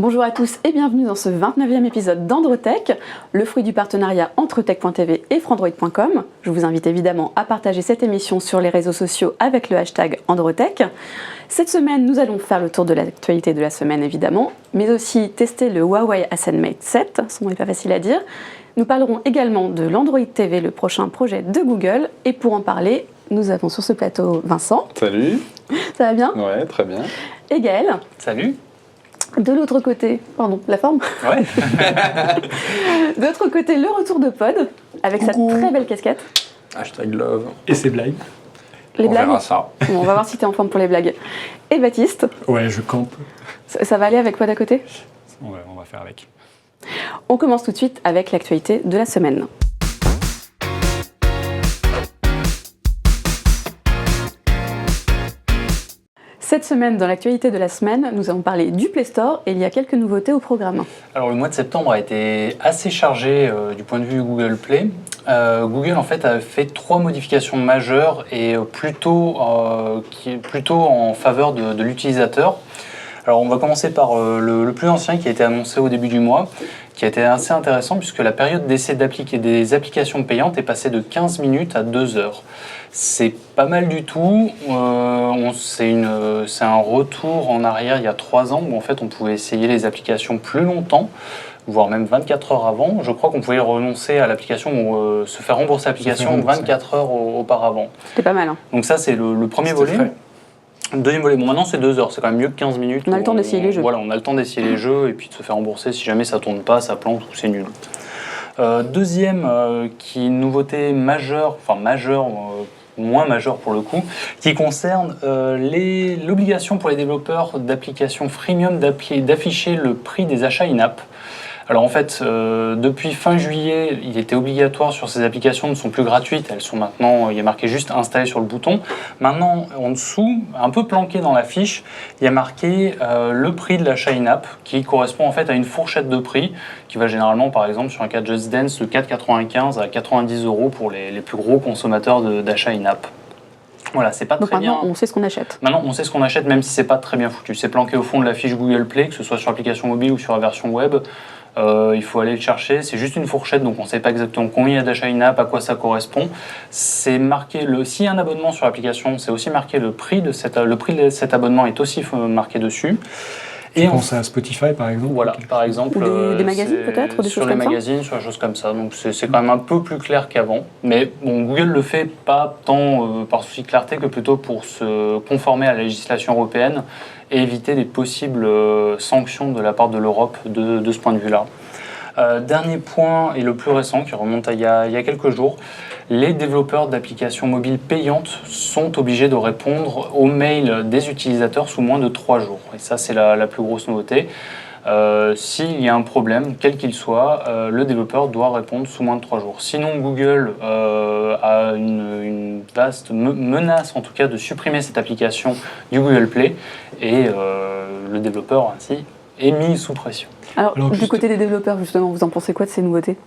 Bonjour à tous et bienvenue dans ce 29e épisode d'Androtech, le fruit du partenariat entre tech.tv et frandroid.com. Je vous invite évidemment à partager cette émission sur les réseaux sociaux avec le hashtag Androtech. Cette semaine, nous allons faire le tour de l'actualité de la semaine évidemment, mais aussi tester le Huawei AscenMate 7, son nom n'est pas facile à dire. Nous parlerons également de l'Android TV, le prochain projet de Google, et pour en parler, nous avons sur ce plateau Vincent. Salut. Ça va bien? Ouais, très bien. Et Gaël. Salut. De l'autre côté, pardon, la forme. Ouais. De l'autre côté, le retour de Pod, avec sa très belle casquette. Hashtag love. Et ses blagues. Les On blagues. verra ça. Bon, on va voir si t'es en forme pour les blagues. Et Baptiste. Ouais, je campe. Ça va aller avec Pod à côté? Ouais, on va faire avec. On commence tout de suite avec l'actualité de la semaine. Cette semaine, dans l'actualité de la semaine, nous allons parler du Play Store et il y a quelques nouveautés au programme. Alors le mois de septembre a été assez chargé du point de vue Google Play. Google en fait a fait 3 modifications majeures et plutôt en faveur de l'utilisateur. Alors on va commencer par le plus ancien qui a été annoncé au début du mois, qui a été assez intéressant puisque la période d'essai des applications payantes est passée de 15 minutes à 2 heures. C'est pas mal du tout, c'est un retour en arrière il y a 3 ans où en fait on pouvait essayer les applications plus longtemps, voire même 24 heures avant. Je crois qu'on pouvait renoncer à l'application ou se faire rembourser l'application 24 heures auparavant. C'était pas mal. Hein. Donc ça c'est le premier volet. Le deuxième volet, bon maintenant c'est 2 heures, c'est quand même mieux que 15 minutes. On a le temps d'essayer les jeux. Voilà, on a le temps d'essayer les jeux et puis de se faire rembourser si jamais ça tourne pas, ça plante ou c'est nul. Deuxième nouveauté majeure, moins majeure pour le coup, qui concerne l'obligation pour les développeurs d'applications freemium d'afficher le prix des achats in-app. Alors en fait, depuis fin juillet, il était obligatoire sur ces applications, ne sont plus gratuites, elles sont maintenant, il y a marqué juste installé sur le bouton. Maintenant, en dessous, un peu planqué dans la fiche, il y a marqué le prix de l'achat in-app, qui correspond en fait à une fourchette de prix, qui va généralement, par exemple, sur un cas Just Dance, de 4,95 à 90 € pour les plus gros consommateurs d'achat in-app. Voilà, c'est pas Donc très bien. maintenant, on sait ce qu'on achète. Maintenant, on sait ce qu'on achète, même si c'est pas très bien foutu. C'est planqué au fond de la fiche Google Play, que ce soit sur l'application mobile ou sur la version web. Il faut aller le chercher. C'est juste une fourchette, donc on ne sait pas exactement combien il y a d'achats in-app, à quoi ça correspond. C'est marqué s'il y a un abonnement sur l'application, c'est aussi marqué le prix de cet abonnement est aussi marqué dessus. Et on pense à Spotify par exemple. Voilà, par exemple. Ou des magazines peut-être, des choses comme ça. Sur les magazines, sur des choses comme ça. Donc c'est quand même un peu plus clair qu'avant. Mais bon, Google le fait pas tant par souci de clarté que plutôt pour se conformer à la législation européenne et éviter des possibles sanctions de la part de l'Europe de ce point de vue-là. Dernier point, et le plus récent, qui remonte à il y a quelques jours, les développeurs d'applications mobiles payantes sont obligés de répondre aux mails des utilisateurs sous moins de 3 jours. Et ça, c'est la plus grosse nouveauté. S'il y a un problème, quel qu'il soit, le développeur doit répondre sous moins de 3 jours. Sinon, Google a une vaste menace, en tout cas, de supprimer cette application du Google Play, et le développeur, ainsi, est mis sous pression. Alors du côté des développeurs, justement, vous en pensez quoi de ces nouveautés ?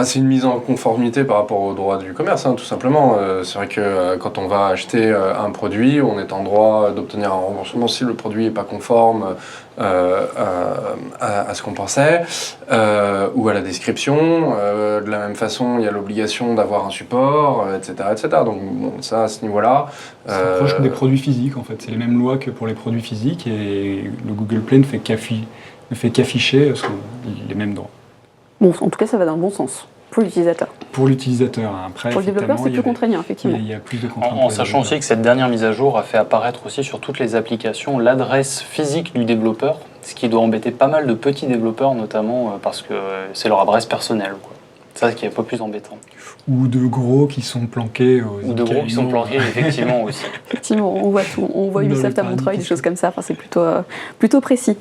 C'est une mise en conformité par rapport au droit du commerce, tout simplement. C'est vrai que quand on va acheter un produit, on est en droit d'obtenir un remboursement si le produit n'est pas conforme à ce qu'on pensait, ou à la description. De la même façon, il y a l'obligation d'avoir un support, etc. etc. Donc bon, ça, à ce niveau-là... C'est proche des produits physiques, en fait. C'est les mêmes lois que pour les produits physiques, et le Google Play ne fait qu'afficher les mêmes droits. Bon, en tout cas, ça va dans le bon sens, pour l'utilisateur. Pour l'utilisateur, après, pour le développeur, c'est plus contraignant, effectivement. Il y a plus de contraintes. En sachant aussi que cette dernière mise à jour a fait apparaître aussi sur toutes les applications l'adresse physique du développeur, ce qui doit embêter pas mal de petits développeurs, notamment parce que c'est leur adresse personnelle, quoi. C'est ça qui est un peu plus embêtant. Ou de gros qui sont planqués. Ou de gros qui sont planqués, effectivement, aussi. Effectivement, on voit tout. On voit Ubisoft à Montreuil, des choses comme ça. Enfin, c'est plutôt précis.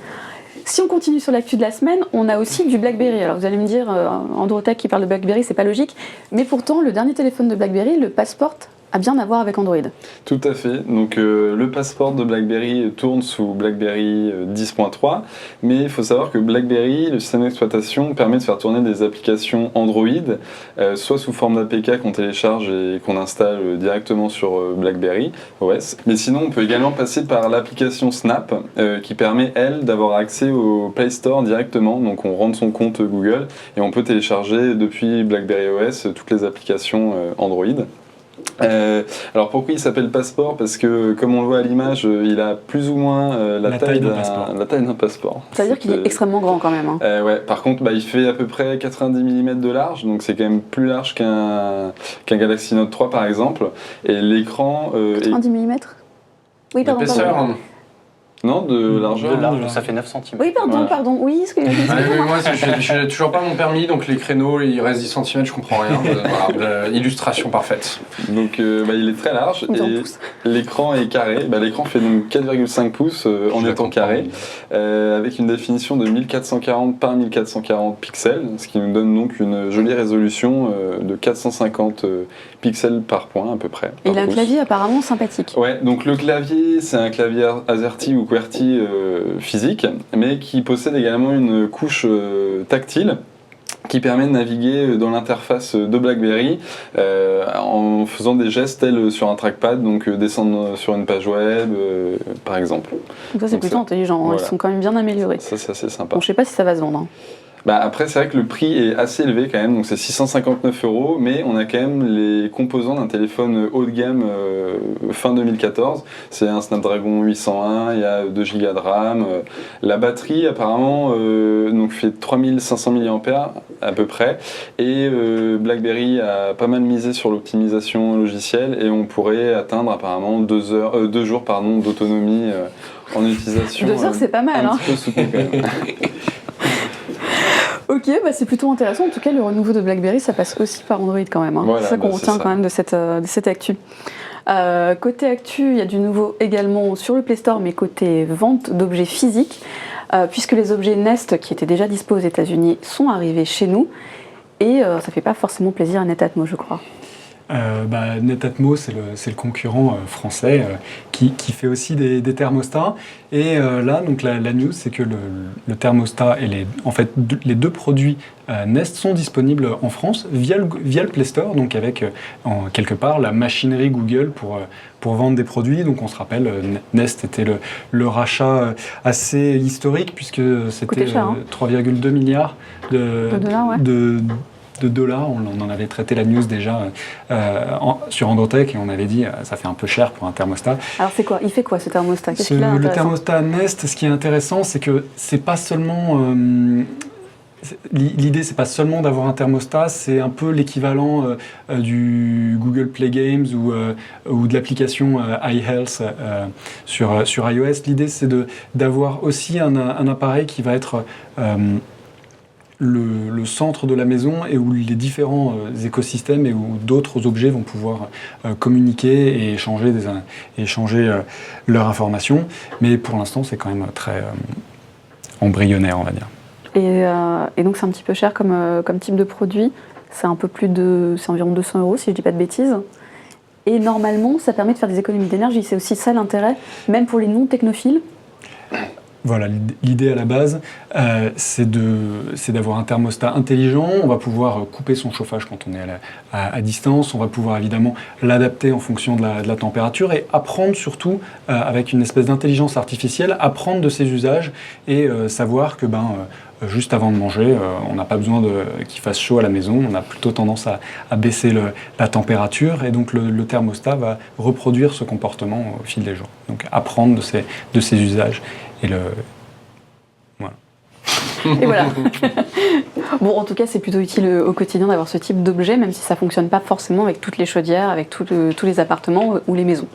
Si on continue sur l'actu de la semaine, on a aussi du BlackBerry. Alors vous allez me dire, Androtech qui parle de BlackBerry, c'est pas logique. Mais pourtant, le dernier téléphone de BlackBerry, le Passport à bien avoir avec Android. Tout à fait. Donc le Passport de BlackBerry tourne sous BlackBerry 10.3, mais il faut savoir que BlackBerry, le système d'exploitation, permet de faire tourner des applications Android, soit sous forme d'APK qu'on télécharge et qu'on installe directement sur BlackBerry OS. Mais sinon, on peut également passer par l'application Snap, qui permet, elle, d'avoir accès au Play Store directement. Donc on rentre son compte Google et on peut télécharger depuis BlackBerry OS toutes les applications Android. Alors pourquoi il s'appelle Passport? Parce que comme on le voit à l'image, il a plus ou moins la taille d'un passeport. C'est-à-dire qu'il est extrêmement grand quand même. Hein. Ouais, par contre, il fait à peu près 90 mm de large, donc c'est quand même plus large qu'un Galaxy Note 3 par exemple. Et l'écran 90 mm. Oui, pardon. Non, de largeur. De large, ça fait 9 cm. Oui, pardon. Oui, ce que moi, j'ai toujours pas mon permis, donc les créneaux, il reste 10 cm, je comprends rien. Illustration parfaite. Donc, il est très large et l'écran est carré. L'écran fait donc 4,5 pouces en étant carré, avec une définition de 1440 par 1440 pixels, ce qui nous donne donc une jolie résolution de 450 pixels par point à peu près. Et il a un clavier apparemment sympathique. Ouais, donc le clavier, c'est un clavier AZERTY ou QWERTY physique, mais qui possède également une couche tactile qui permet de naviguer dans l'interface de BlackBerry en faisant des gestes tels sur un trackpad, donc descendre sur une page web par exemple. Donc ça c'est plutôt intelligent, voilà. Ils sont quand même bien améliorés. Ça c'est assez sympa. Bon, je sais pas si ça va se vendre. Hein. Après, c'est vrai que le prix est assez élevé quand même, donc c'est 659 €, mais on a quand même les composants d'un téléphone haut de gamme fin 2014. C'est un Snapdragon 801, il y a 2 Go de RAM. La batterie, apparemment, donc fait 3500 mAh à peu près, et BlackBerry a pas mal misé sur l'optimisation logicielle, et on pourrait atteindre apparemment 2 jours d'autonomie en utilisation. 2 heures, c'est pas mal. Un petit peu soutenu quand même. Ok, c'est plutôt intéressant. En tout cas, le renouveau de BlackBerry, ça passe aussi par Android quand même. Hein. Voilà, c'est ça qu'on retient quand même de cette actu. Côté actu, il y a du nouveau également sur le Play Store, mais côté vente d'objets physiques, puisque les objets Nest qui étaient déjà dispo aux États-Unis sont arrivés chez nous, et ça fait pas forcément plaisir à Netatmo, je crois. Netatmo, c'est le concurrent français qui fait aussi des thermostats. Et là, donc la news, c'est que le thermostat et les deux produits Nest sont disponibles en France via le Play Store, donc avec quelque part la machinerie Google pour vendre des produits. Donc on se rappelle, Nest était le rachat assez historique, puisque c'était 3,2 milliards de dollars, ouais. de dollars. On en avait traité la news déjà sur Androtech, et on avait dit ça fait un peu cher pour un thermostat. Alors c'est quoi? Il fait quoi ce thermostat? Qu'est-ce qu'il a le thermostat Nest, ce qui est intéressant, c'est que c'est pas seulement l'idée, c'est pas seulement d'avoir un thermostat, c'est un peu l'équivalent du Google Play Games ou de l'application iHealth sur iOS. L'idée, c'est d'avoir aussi un appareil qui va être le centre de la maison, et où les différents écosystèmes et où d'autres objets vont pouvoir communiquer et échanger leurs informations. Mais pour l'instant, c'est quand même très embryonnaire, on va dire. Et donc c'est un petit peu cher comme type de produit. C'est environ 200 € si je dis pas de bêtises. Et normalement, ça permet de faire des économies d'énergie. C'est aussi ça l'intérêt, même pour les non-technophiles. Voilà, l'idée à la base, c'est d'avoir un thermostat intelligent. On va pouvoir couper son chauffage quand on est à distance. On va pouvoir évidemment l'adapter en fonction de la température, et apprendre surtout, avec une espèce d'intelligence artificielle, apprendre de ses usages et savoir que juste avant de manger, on n'a pas besoin qu'il fasse chaud à la maison. On a plutôt tendance à baisser la température, et donc le thermostat va reproduire ce comportement au fil des jours. Donc apprendre de ses usages. Voilà. Et voilà. Bon, en tout cas, c'est plutôt utile au quotidien d'avoir ce type d'objet, même si ça ne fonctionne pas forcément avec toutes les chaudières, avec tous les appartements ou les maisons.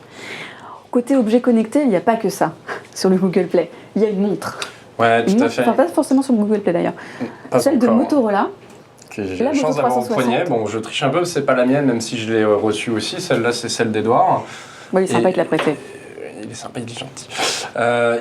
Côté objet connecté, il n'y a pas que ça sur le Google Play. Il y a une montre. Ouais, tout à fait. Enfin, pas forcément sur le Google Play d'ailleurs. Celle de Motorola. J'ai la chance d'avoir au poignet. Bon, je triche un peu, c'est pas la mienne, même si je l'ai reçue aussi. Celle-là, c'est celle d'Edouard. Bon, il est sympa, il te l'a prêté. il est sympa, il est gentil.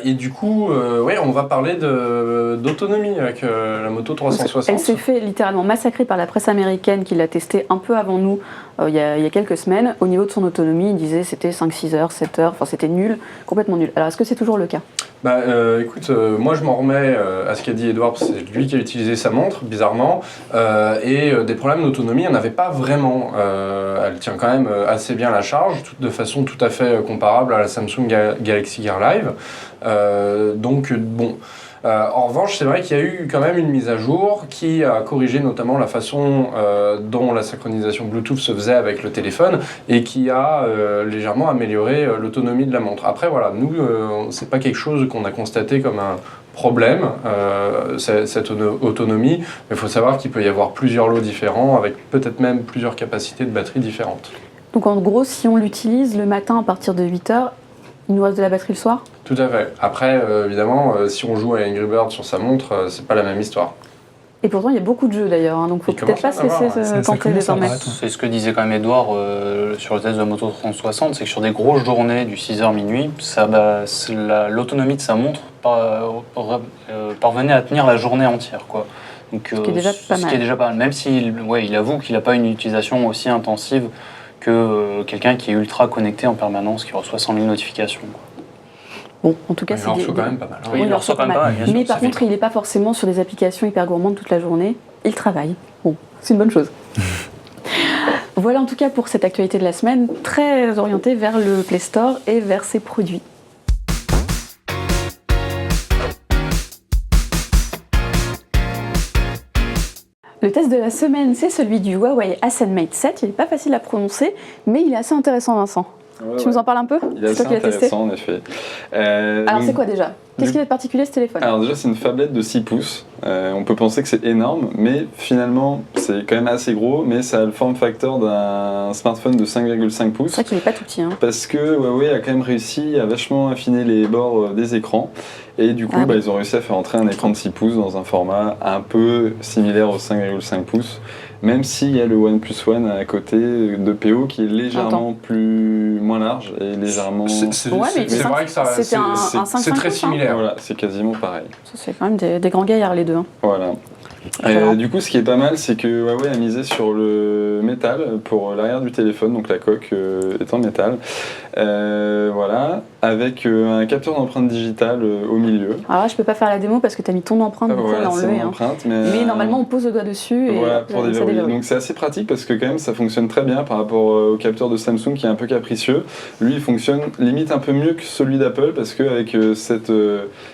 Et du coup, ouais, on va parler d'autonomie avec la moto 360. Elle s'est fait littéralement massacrer par la presse américaine qui l'a testée un peu avant nous, il y a quelques semaines. Au niveau de son autonomie, il disait c'était 5-6 heures, 7 heures, enfin c'était nul, complètement nul. Alors est-ce que c'est toujours le cas ? Bah écoute, moi je m'en remets à ce qu'a dit Edouard, c'est lui qui a utilisé sa montre, bizarrement, et des problèmes d'autonomie, il n'y en avait pas vraiment. Elle tient quand même assez bien la charge, de façon tout à fait comparable à la Samsung Galaxy Gear Live. Donc bon. En revanche, c'est vrai qu'il y a eu quand même une mise à jour qui a corrigé notamment la façon dont la synchronisation Bluetooth se faisait avec le téléphone et qui a légèrement amélioré l'autonomie de la montre. Après, voilà, nous, c'est pas quelque chose qu'on a constaté comme un problème, cette autonomie, mais il faut savoir qu'il peut y avoir plusieurs lots différents avec peut-être même plusieurs capacités de batterie différentes. Donc en gros, si on l'utilise le matin à partir de 8 heures, il nous reste de la batterie le soir ? Tout à fait. Après, évidemment, si on joue à Angry Birds sur sa montre, c'est pas la même histoire. Et pourtant, il y a beaucoup de jeux d'ailleurs, hein, donc il faut peut-être pas se laisser tenter désormais. C'est ce que disait quand même Edouard sur le test de la moto 360, c'est que sur des grosses journées du 6h minuit, l'autonomie de sa montre parvenait à tenir la journée entière, quoi. Donc, ce qui est déjà pas mal. Ce qui est déjà pas mal, même s'il il avoue qu'il n'a pas une utilisation aussi intensive que quelqu'un qui est ultra connecté en permanence, qui reçoit 100 000 notifications, quoi. Bon, en tout cas, Il en reçoit quand même pas mal. Hein. Oui, il en reçoit quand même pas mal, bien sûr. Mais par contre, il n'est pas forcément sur des applications hyper gourmandes toute la journée. Il travaille. Bon, c'est une bonne chose. Voilà en tout cas pour cette actualité de la semaine, très orientée vers le Play Store et vers ses produits. Le test de la semaine, c'est celui du Huawei Ascenmate 7. Il n'est pas facile à prononcer, mais il est assez intéressant, Vincent. Ouais, Tu nous en parles un peu ? Il est assez intéressant en effet. Alors c'est quoi déjà ? Qu'est-ce qu'il y a de particulier ce téléphone ? Alors déjà c'est une phablette de 6 pouces. On peut penser que c'est énorme, mais finalement c'est quand même assez gros, mais ça a le form factor d'un smartphone de 5,5 pouces. C'est vrai qu'il n'est pas tout petit. Hein. Parce que Huawei a quand même réussi à vachement affiner les bords des écrans. Et du coup, ils ont réussi à faire entrer un écran de 6 pouces dans un format un peu similaire au 5,5 pouces. Même s'il y a le OnePlus One à côté de PO qui est légèrement moins large et légèrement... C'est vrai que c'est très similaire. Voilà, c'est quasiment pareil. Ça, c'est quand même des grands gaillards les deux. Hein. Voilà. Du coup, ce qui est pas mal, c'est que Huawei a misé sur le métal pour l'arrière du téléphone, donc la coque est en métal. Voilà, avec un capteur d'empreinte digitale au milieu. Alors là, je peux pas faire la démo parce que tu as mis ton empreinte, donc voilà, on l'a enlevé. Hein. Mais normalement, on pose le doigt dessus et voilà, pour déverrouiller. Donc c'est assez pratique parce que quand même, ça fonctionne très bien par rapport au capteur de Samsung qui est un peu capricieux. Lui, il fonctionne limite un peu mieux que celui d'Apple parce qu'avec cette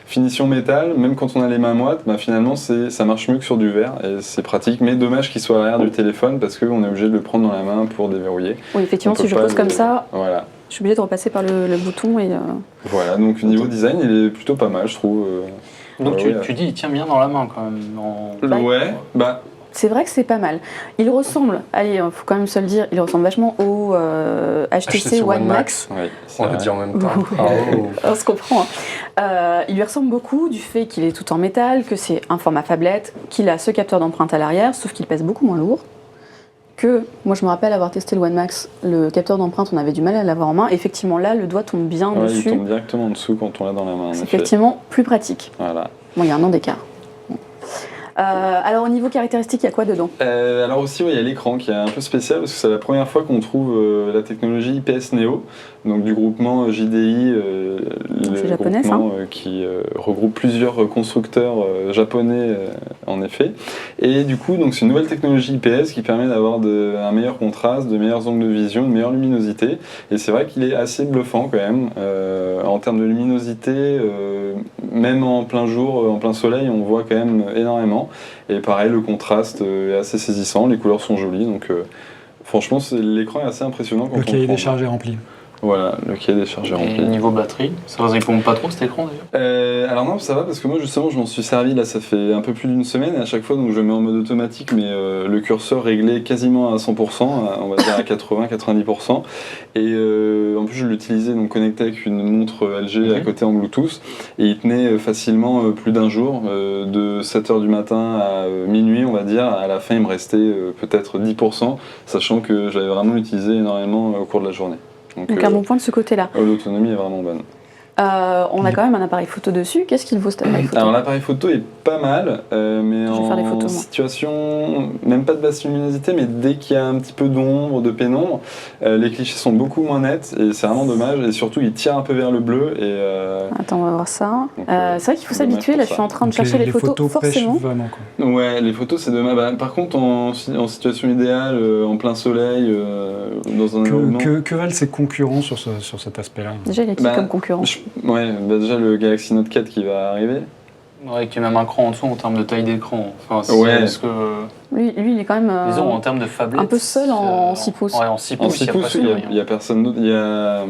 finition métal, même quand on a les mains moites, finalement, ça marche mieux que sur du verre et c'est pratique. Mais dommage qu'il soit à l'arrière du téléphone parce qu'on est obligé de le prendre dans la main pour déverrouiller. Oui, effectivement, si je pose comme ça... Voilà. Je suis obligée de repasser par le bouton et... Voilà, donc niveau design, il est plutôt pas mal, je trouve. Donc tu dis, il tient bien dans la main quand même. Ouais, c'est vrai que c'est pas mal. Il ressemble, allez, faut quand même se le dire, il ressemble vachement au HTC One Max. Oui, on le dit en même temps. On se comprend. Hein. Il lui ressemble beaucoup du fait qu'il est tout en métal, que c'est un format phablette, qu'il a ce capteur d'empreinte à l'arrière, sauf qu'il pèse beaucoup moins lourd. Moi je me rappelle avoir testé le One Max, le capteur d'empreinte, on avait du mal à l'avoir en main. Effectivement là, le doigt tombe bien dessus. Il tombe directement en dessous quand on l'a dans la main. C'est effectivement plus pratique. Voilà. Bon, il y a un an d'écart. Alors au niveau caractéristique, il y a quoi dedans ? Alors aussi, il y a l'écran qui est un peu spécial parce que c'est la première fois qu'on trouve la technologie IPS Neo, donc du groupement JDI, le japonais, groupement qui regroupe plusieurs constructeurs japonais en effet. Et du coup, donc, c'est une nouvelle technologie IPS qui permet d'avoir un meilleur contraste, de meilleurs angles de vision, une meilleure luminosité. Et c'est vrai qu'il est assez bluffant quand même. En termes de luminosité, même en plein jour, en plein soleil, on voit quand même énormément. Et pareil, le contraste est assez saisissant, les couleurs sont jolies, donc franchement l'écran est assez impressionnant quand le cahier des charges est rempli. Voilà, le cahier des charges est rempli. Et niveau batterie, ça ne répond pas trop cet écran d'ailleurs Alors non, ça va parce que moi justement je m'en suis servi là, ça fait un peu plus d'une semaine et à chaque fois donc, je le mets en mode automatique mais le curseur réglé quasiment à 100%, on va dire à 80-90%. Et en plus je l'utilisais donc connecté avec une montre LG à côté en Bluetooth et il tenait facilement plus d'un jour, de 7h du matin à minuit on va dire. À la fin il me restait peut-être 10%, sachant que j'avais vraiment utilisé énormément au cours de la journée. Donc un bon point de ce côté-là. L'autonomie est vraiment bonne. On a quand même un appareil photo dessus. Qu'est-ce qu'il vaut cet appareil photo? Alors l'appareil photo est pas mal, mais Je vais faire des en photos, moi. situation, même pas de basse luminosité, mais dès qu'il y a un petit peu d'ombre, de pénombre, les clichés sont beaucoup moins nets et c'est vraiment dommage. Et surtout, il tire un peu vers le bleu. Et, Attends, on va voir ça. Donc, C'est vrai qu'il faut dommage s'habituer. pour Là, ça. je suis en train de Donc chercher les photos, pêchent forcément. vraiment, quoi. ouais, les photos c'est dommage. Bah, par contre, en situation idéale, en plein soleil, dans un environnement. Que valent ses concurrents sur cet aspect-là? Déjà, il y a qui Bah, comme concurrent? Ouais, bah déjà le Galaxy Note 4 qui va arriver. Ouais, qui est même un cran en dessous en termes de taille d'écran. Enfin, Ouais. Parce que, Lui, il est quand même disons, en termes de phablette. un peu seul en 6 pouces. Ouais, en 6 En pouces, 6 il pouces, n'y a, il y a personne d'autre. Il y a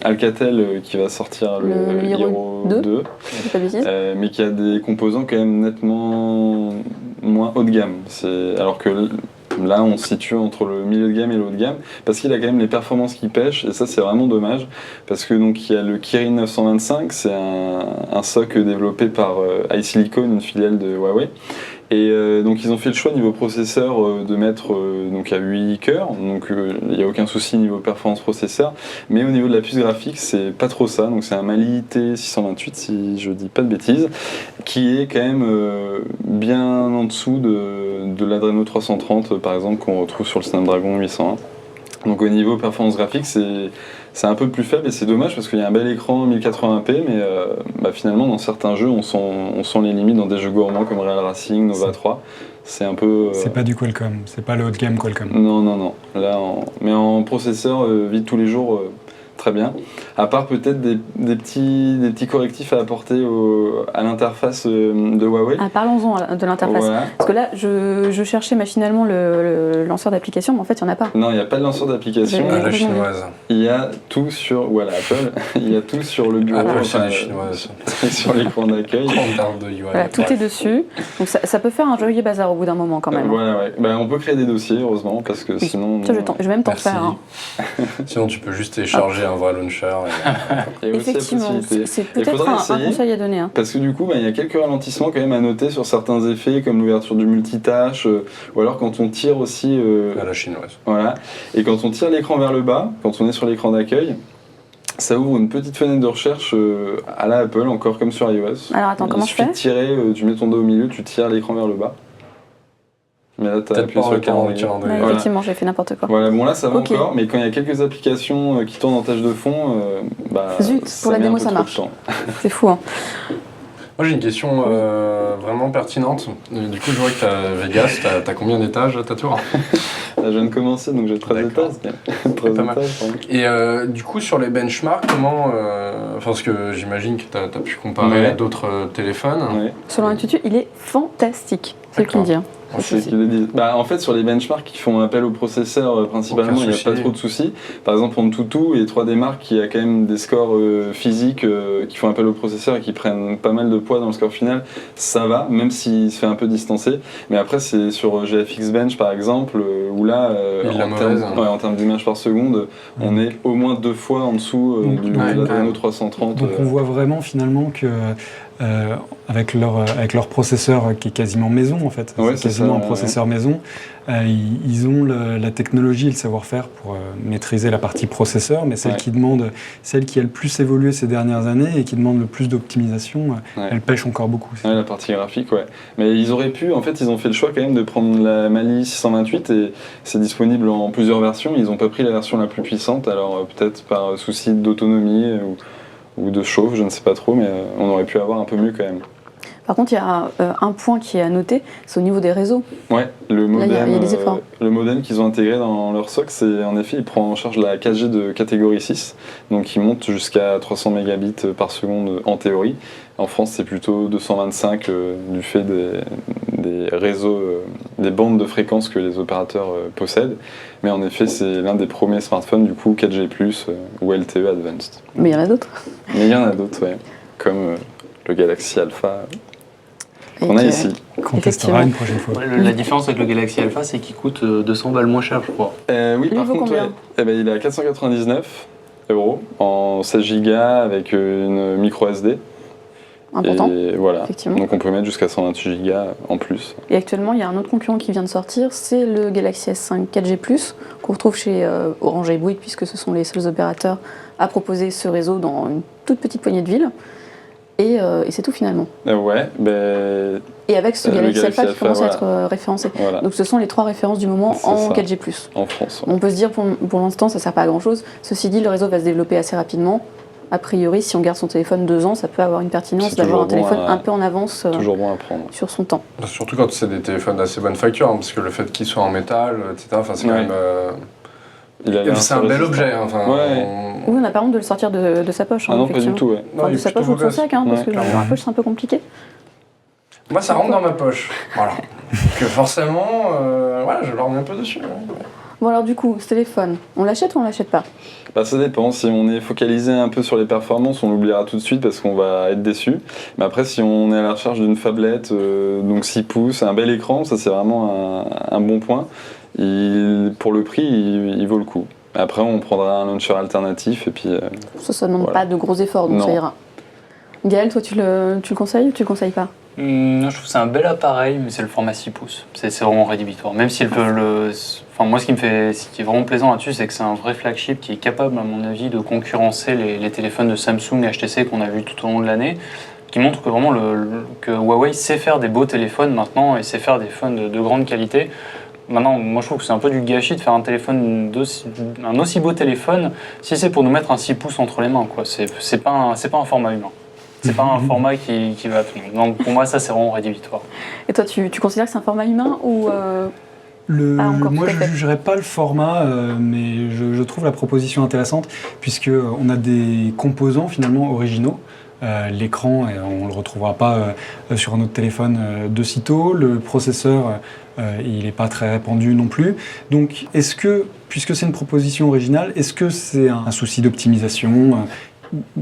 Alcatel qui va sortir Le le Hero Hero 2. 2, Je dis pas de bêtises. mais qui a des composants quand même nettement moins haut de gamme. Alors que là, on se situe entre le milieu de gamme et le haut de gamme, parce qu'il a quand même les performances qui pêchent, et ça c'est vraiment dommage, parce que donc il y a le Kirin 925, c'est un SoC développé par iSilicon, une filiale de Huawei. Et donc ils ont fait le choix niveau processeur de mettre donc à 8 cœurs, donc il n'y a aucun souci niveau performance processeur, mais au niveau de la puce graphique c'est pas trop ça, donc c'est un Mali T628 si je dis pas de bêtises, qui est quand même bien en dessous de l'Adreno 330 par exemple qu'on retrouve sur le Snapdragon 801. Donc au niveau performance graphique c'est un peu plus faible et c'est dommage parce qu'il y a un bel écran 1080p, mais finalement dans certains jeux on sent les limites dans des jeux gourmands comme Real Racing, Nova 3. C'est un peu. C'est pas du Qualcomm, c'est pas le haut de gamme Qualcomm. Non. Là, mais en processeur, vie de tous les jours, très bien. À part peut-être des petits correctifs à apporter à l'interface de Huawei. Ah, parlons-en de l'interface. Voilà. Parce que là, je cherchais machinalement le lanceur d'application, mais en fait, il n'y en a pas. Non, il n'y a pas de lanceur d'application. Ah, la chinoise. Il y a tout sur. Voilà, Apple. Il y a tout sur le bureau. Apple, c'est enfin, la chinoise. sur l'écran d'accueil. En termes de UI. Voilà, tout est dessus. Donc ça peut faire un joli bazar au bout d'un moment quand même. Voilà, ouais. On peut créer des dossiers, heureusement, parce que Oui. sinon. Ça, je vais même t'en Merci. faire un. Sinon, tu peux juste télécharger un vrai launcher. Il y a aussi la Effectivement, possibilité. c'est Il peut-être faudrait un essayer. conseil à donner. Hein. Parce que du coup, il y a quelques ralentissements quand même à noter sur certains effets, comme l'ouverture du multitâche, ou alors quand on tire aussi. À la chinoise. Voilà. Et quand on tire l'écran vers le bas, quand on est sur l'écran d'accueil, ça ouvre une petite fenêtre de recherche à la Apple, encore comme sur iOS. Alors attends, comment Il je suffit fais de tirer, tu mets ton doigt au milieu, tu tires l'écran vers le bas. Mais là, tu as Peut-être appuyé pas sur le en calendrier. calendrier. Ouais, Voilà. effectivement, j'ai fait n'importe quoi. Voilà, bon là ça va Ok. encore, mais quand il y a quelques applications qui tournent en tâche de fond, Zut, pour la met un démo, peu ça trop de marche. temps. C'est fou. Hein. Moi j'ai une question vraiment pertinente. Du coup je vois que tu as Vegas, t'as combien d'étages à ta tour? Là, je viens de commencer, donc j'ai 13 D'accord. étages. 13 Pas mal. étages, pardon. Et du coup sur les benchmarks, comment... Enfin parce que j'imagine que tu as pu comparer Ouais. à d'autres téléphones. Ouais. Selon l'intuitu, il est fantastique. C'est ce qu'il me dit. Hein. C'est ce qu'ils disent. En fait, sur les benchmarks qui font appel au processeur, principalement, Aucun il n'y a souci. pas trop de soucis. Par exemple, Antutu et 3D Mark qui a quand même des scores physiques qui font appel au processeur et qui prennent pas mal de poids dans le score final, ça va, même s'il se fait un peu distancer. Mais après, c'est sur GFX Bench par exemple, où là, Il l'a mauvaise. en termes d'images par seconde, on est au moins 2 fois en dessous Donc, du ouais, Adreno 330. Donc on voit vraiment finalement que avec leur processeur qui est quasiment maison en fait, Ouais, c'est c'est quasiment ça, un processeur maison, ils ont la technologie et le savoir-faire pour maîtriser la partie processeur, mais celle Ouais. celle qui a le plus évolué ces dernières années et qui demande le plus d'optimisation, Ouais. elle pêche encore beaucoup. Ouais, la partie graphique, ouais. Mais ils auraient pu, en fait, ils ont fait le choix quand même de prendre la Mali 628 et c'est disponible en plusieurs versions. Ils n'ont pas pris la version la plus puissante, alors peut-être par souci d'autonomie ou de chauffe, je ne sais pas trop, mais on aurait pu avoir un peu mieux quand même. Par contre, il y a un point qui est à noter, c'est au niveau des réseaux. Ouais, le modem, il y a des efforts. le modem qu'ils ont intégré dans leur SoC, c'est en effet, il prend en charge la 4G de catégorie 6, donc il monte jusqu'à 300 mégabits par seconde en théorie. En France, c'est plutôt 225 du fait des réseaux, des bandes de fréquences que les opérateurs possèdent. Mais en effet, c'est l'un des premiers smartphones, du coup, 4G+, ou LTE Advanced. Mais il y en a d'autres. Mais il y en a d'autres, ouais, comme le Galaxy Alpha Et qu'on a que- ici. Qu'on Effectivement. testera une prochaine fois. Ouais, la différence avec le Galaxy Alpha, c'est qu'il coûte 200 balles moins cher, je crois. Oui, Lui, par il vaut contre, combien ouais. Il est à 499 € en 16 Go avec une micro SD. important. Et voilà. Effectivement. Donc on peut mettre jusqu'à 128 Go en plus. Et actuellement, il y a un autre concurrent qui vient de sortir, c'est le Galaxy S5 4G+, qu'on retrouve chez Orange et Bouygues, puisque ce sont les seuls opérateurs à proposer ce réseau dans une toute petite poignée de villes. Et c'est tout finalement. Ouais, ben Et avec ce le Galaxy Galaxy Alpha qui Alpha, commence à voilà. être référencé. voilà, Donc ce sont les 3 références du moment C'est en ça. 4G+. en France. On peut se dire pour l'instant ça sert pas à grand chose. Ceci dit, le réseau va se développer assez rapidement. A priori, si on garde son téléphone 2 ans, ça peut avoir une pertinence C'est d'avoir un toujours bon téléphone à- un peu en avance Toujours bon à prendre. sur son temps. Surtout quand c'est des téléphones d'assez bonne facture, hein, parce que le fait qu'ils soient en métal, etc., enfin, c'est quand Ouais. même. C'est un bel objet. Hein, enfin, Ouais. Oui, on n'a pas honte de le sortir de sa poche. Ah non, pas du effectivement. tout, ouais. Enfin, il de est sa poche plutôt ou de son beau gosse. sac, hein, parce Ouais, que dans la poche c'est un peu compliqué. Moi, ça rentre dans ma poche. Voilà. Que forcément, voilà, je leur mets un peu dessus. Ouais. Bon alors du coup, ce téléphone, on l'achète ou on l'achète pas? Bah, ça dépend. Si on est focalisé un peu sur les performances, on l'oubliera tout de suite parce qu'on va être déçu. Mais après, si on est à la recherche d'une phablette, donc 6 pouces, un bel écran, ça c'est vraiment un bon point. Pour le prix, il vaut le coup. Après, on prendra un launcher alternatif et puis. Ça demande Voilà. pas de gros efforts, donc Non. ça ira. Gaël, toi tu le conseilles ou tu le conseilles pas? Je trouve que c'est un bel appareil, mais c'est le format 6 pouces. C'est vraiment rédhibitoire. Même si enfin, moi, ce qui est vraiment plaisant là-dessus, c'est que c'est un vrai flagship qui est capable, à mon avis, de concurrencer les téléphones de Samsung HTC qu'on a vu tout au long de l'année, qui montre que vraiment que Huawei sait faire des beaux téléphones maintenant et sait faire des phones de grande qualité. Maintenant, moi je trouve que c'est un peu du gâchis de faire un aussi beau téléphone si c'est pour nous mettre un 6 pouces entre les mains, quoi. C'est pas un format humain. C'est pas un format qui va tenir. Donc pour moi, ça c'est vraiment rédhibitoire. Et toi, tu considères que c'est un format humain ou pas encore Moi, tout à je fait. ne jugerai pas le format, mais je trouve la proposition intéressante, puisqu'on a des composants finalement originaux. L'écran, on ne le retrouvera pas sur un autre téléphone de sitôt. Le processeur, il n'est pas très répandu non plus. Donc, puisque c'est une proposition originale, est-ce que c'est un souci d'optimisation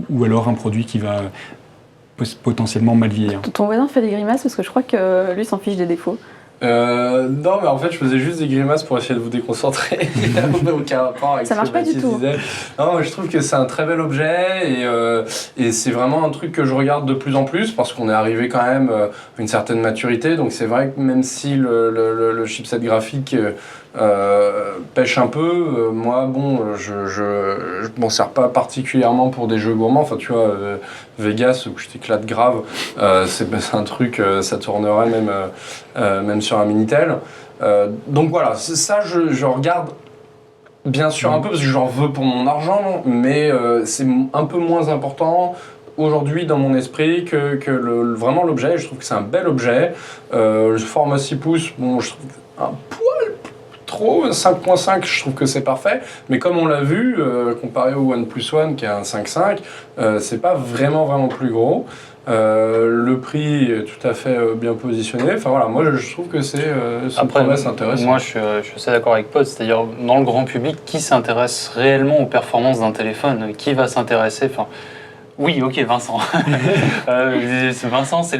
ou alors un produit qui va potentiellement mal vieillir? Ton voisin fait des grimaces parce que je crois que lui s'en fiche des défauts. Non, mais en fait, je faisais juste des grimaces pour essayer de vous déconcentrer. Il n'y a aucun rapport avec Ça ce marche que pas du Baptiste tout. disait. Non, mais je trouve que c'est un très bel objet et c'est vraiment un truc que je regarde de plus en plus parce qu'on est arrivé quand même à une certaine maturité. Donc c'est vrai que même si le chipset graphique pêche un peu, moi, bon, je m'en sers pas particulièrement pour des jeux gourmands. Enfin, tu vois, Vegas où je t'éclate grave, c'est un truc, ça tournerait même sur un Minitel. Donc voilà, ça je regarde bien sûr un peu parce que j'en veux pour mon argent, mais c'est un peu moins important aujourd'hui dans mon esprit que vraiment l'objet. Je trouve que c'est un bel objet. Le format 6 pouces, bon, je trouve un poil trop, 5.5, je trouve que c'est parfait, mais comme on l'a vu, comparé au OnePlus One qui est un 5.5, c'est pas vraiment plus gros. Le prix est tout à fait bien positionné. Enfin voilà, moi je trouve que c'est une promesse intéressante. Moi je suis assez d'accord avec Pod, c'est-à-dire dans le grand public, qui s'intéresse réellement aux performances d'un téléphone? Qui va s'intéresser? Oui, ok, Vincent. Vincent, c'est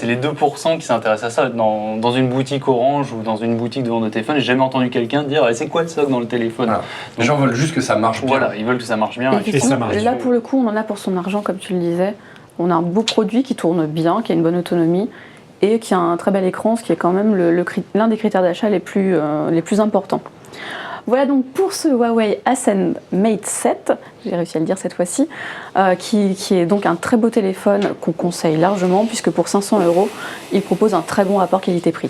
les 2% qui s'intéressent à ça. Dans une boutique Orange ou dans une boutique de vente de téléphone, j'ai jamais entendu quelqu'un dire c'est quoi le stock dans le téléphone? Voilà. Les gens veulent juste que ça marche bien. Voilà, ils veulent que ça marche bien. Et Et effectivement, ça marche. là pour le coup, on en a pour son argent, comme tu le disais. On a un beau produit qui tourne bien, qui a une bonne autonomie et qui a un très bel écran, ce qui est quand même l'un des critères d'achat les plus importants. Voilà donc pour ce Huawei Ascend Mate 7, j'ai réussi à le dire cette fois-ci, qui est donc un très beau téléphone qu'on conseille largement puisque pour 500 €, il propose un très bon rapport qualité-prix.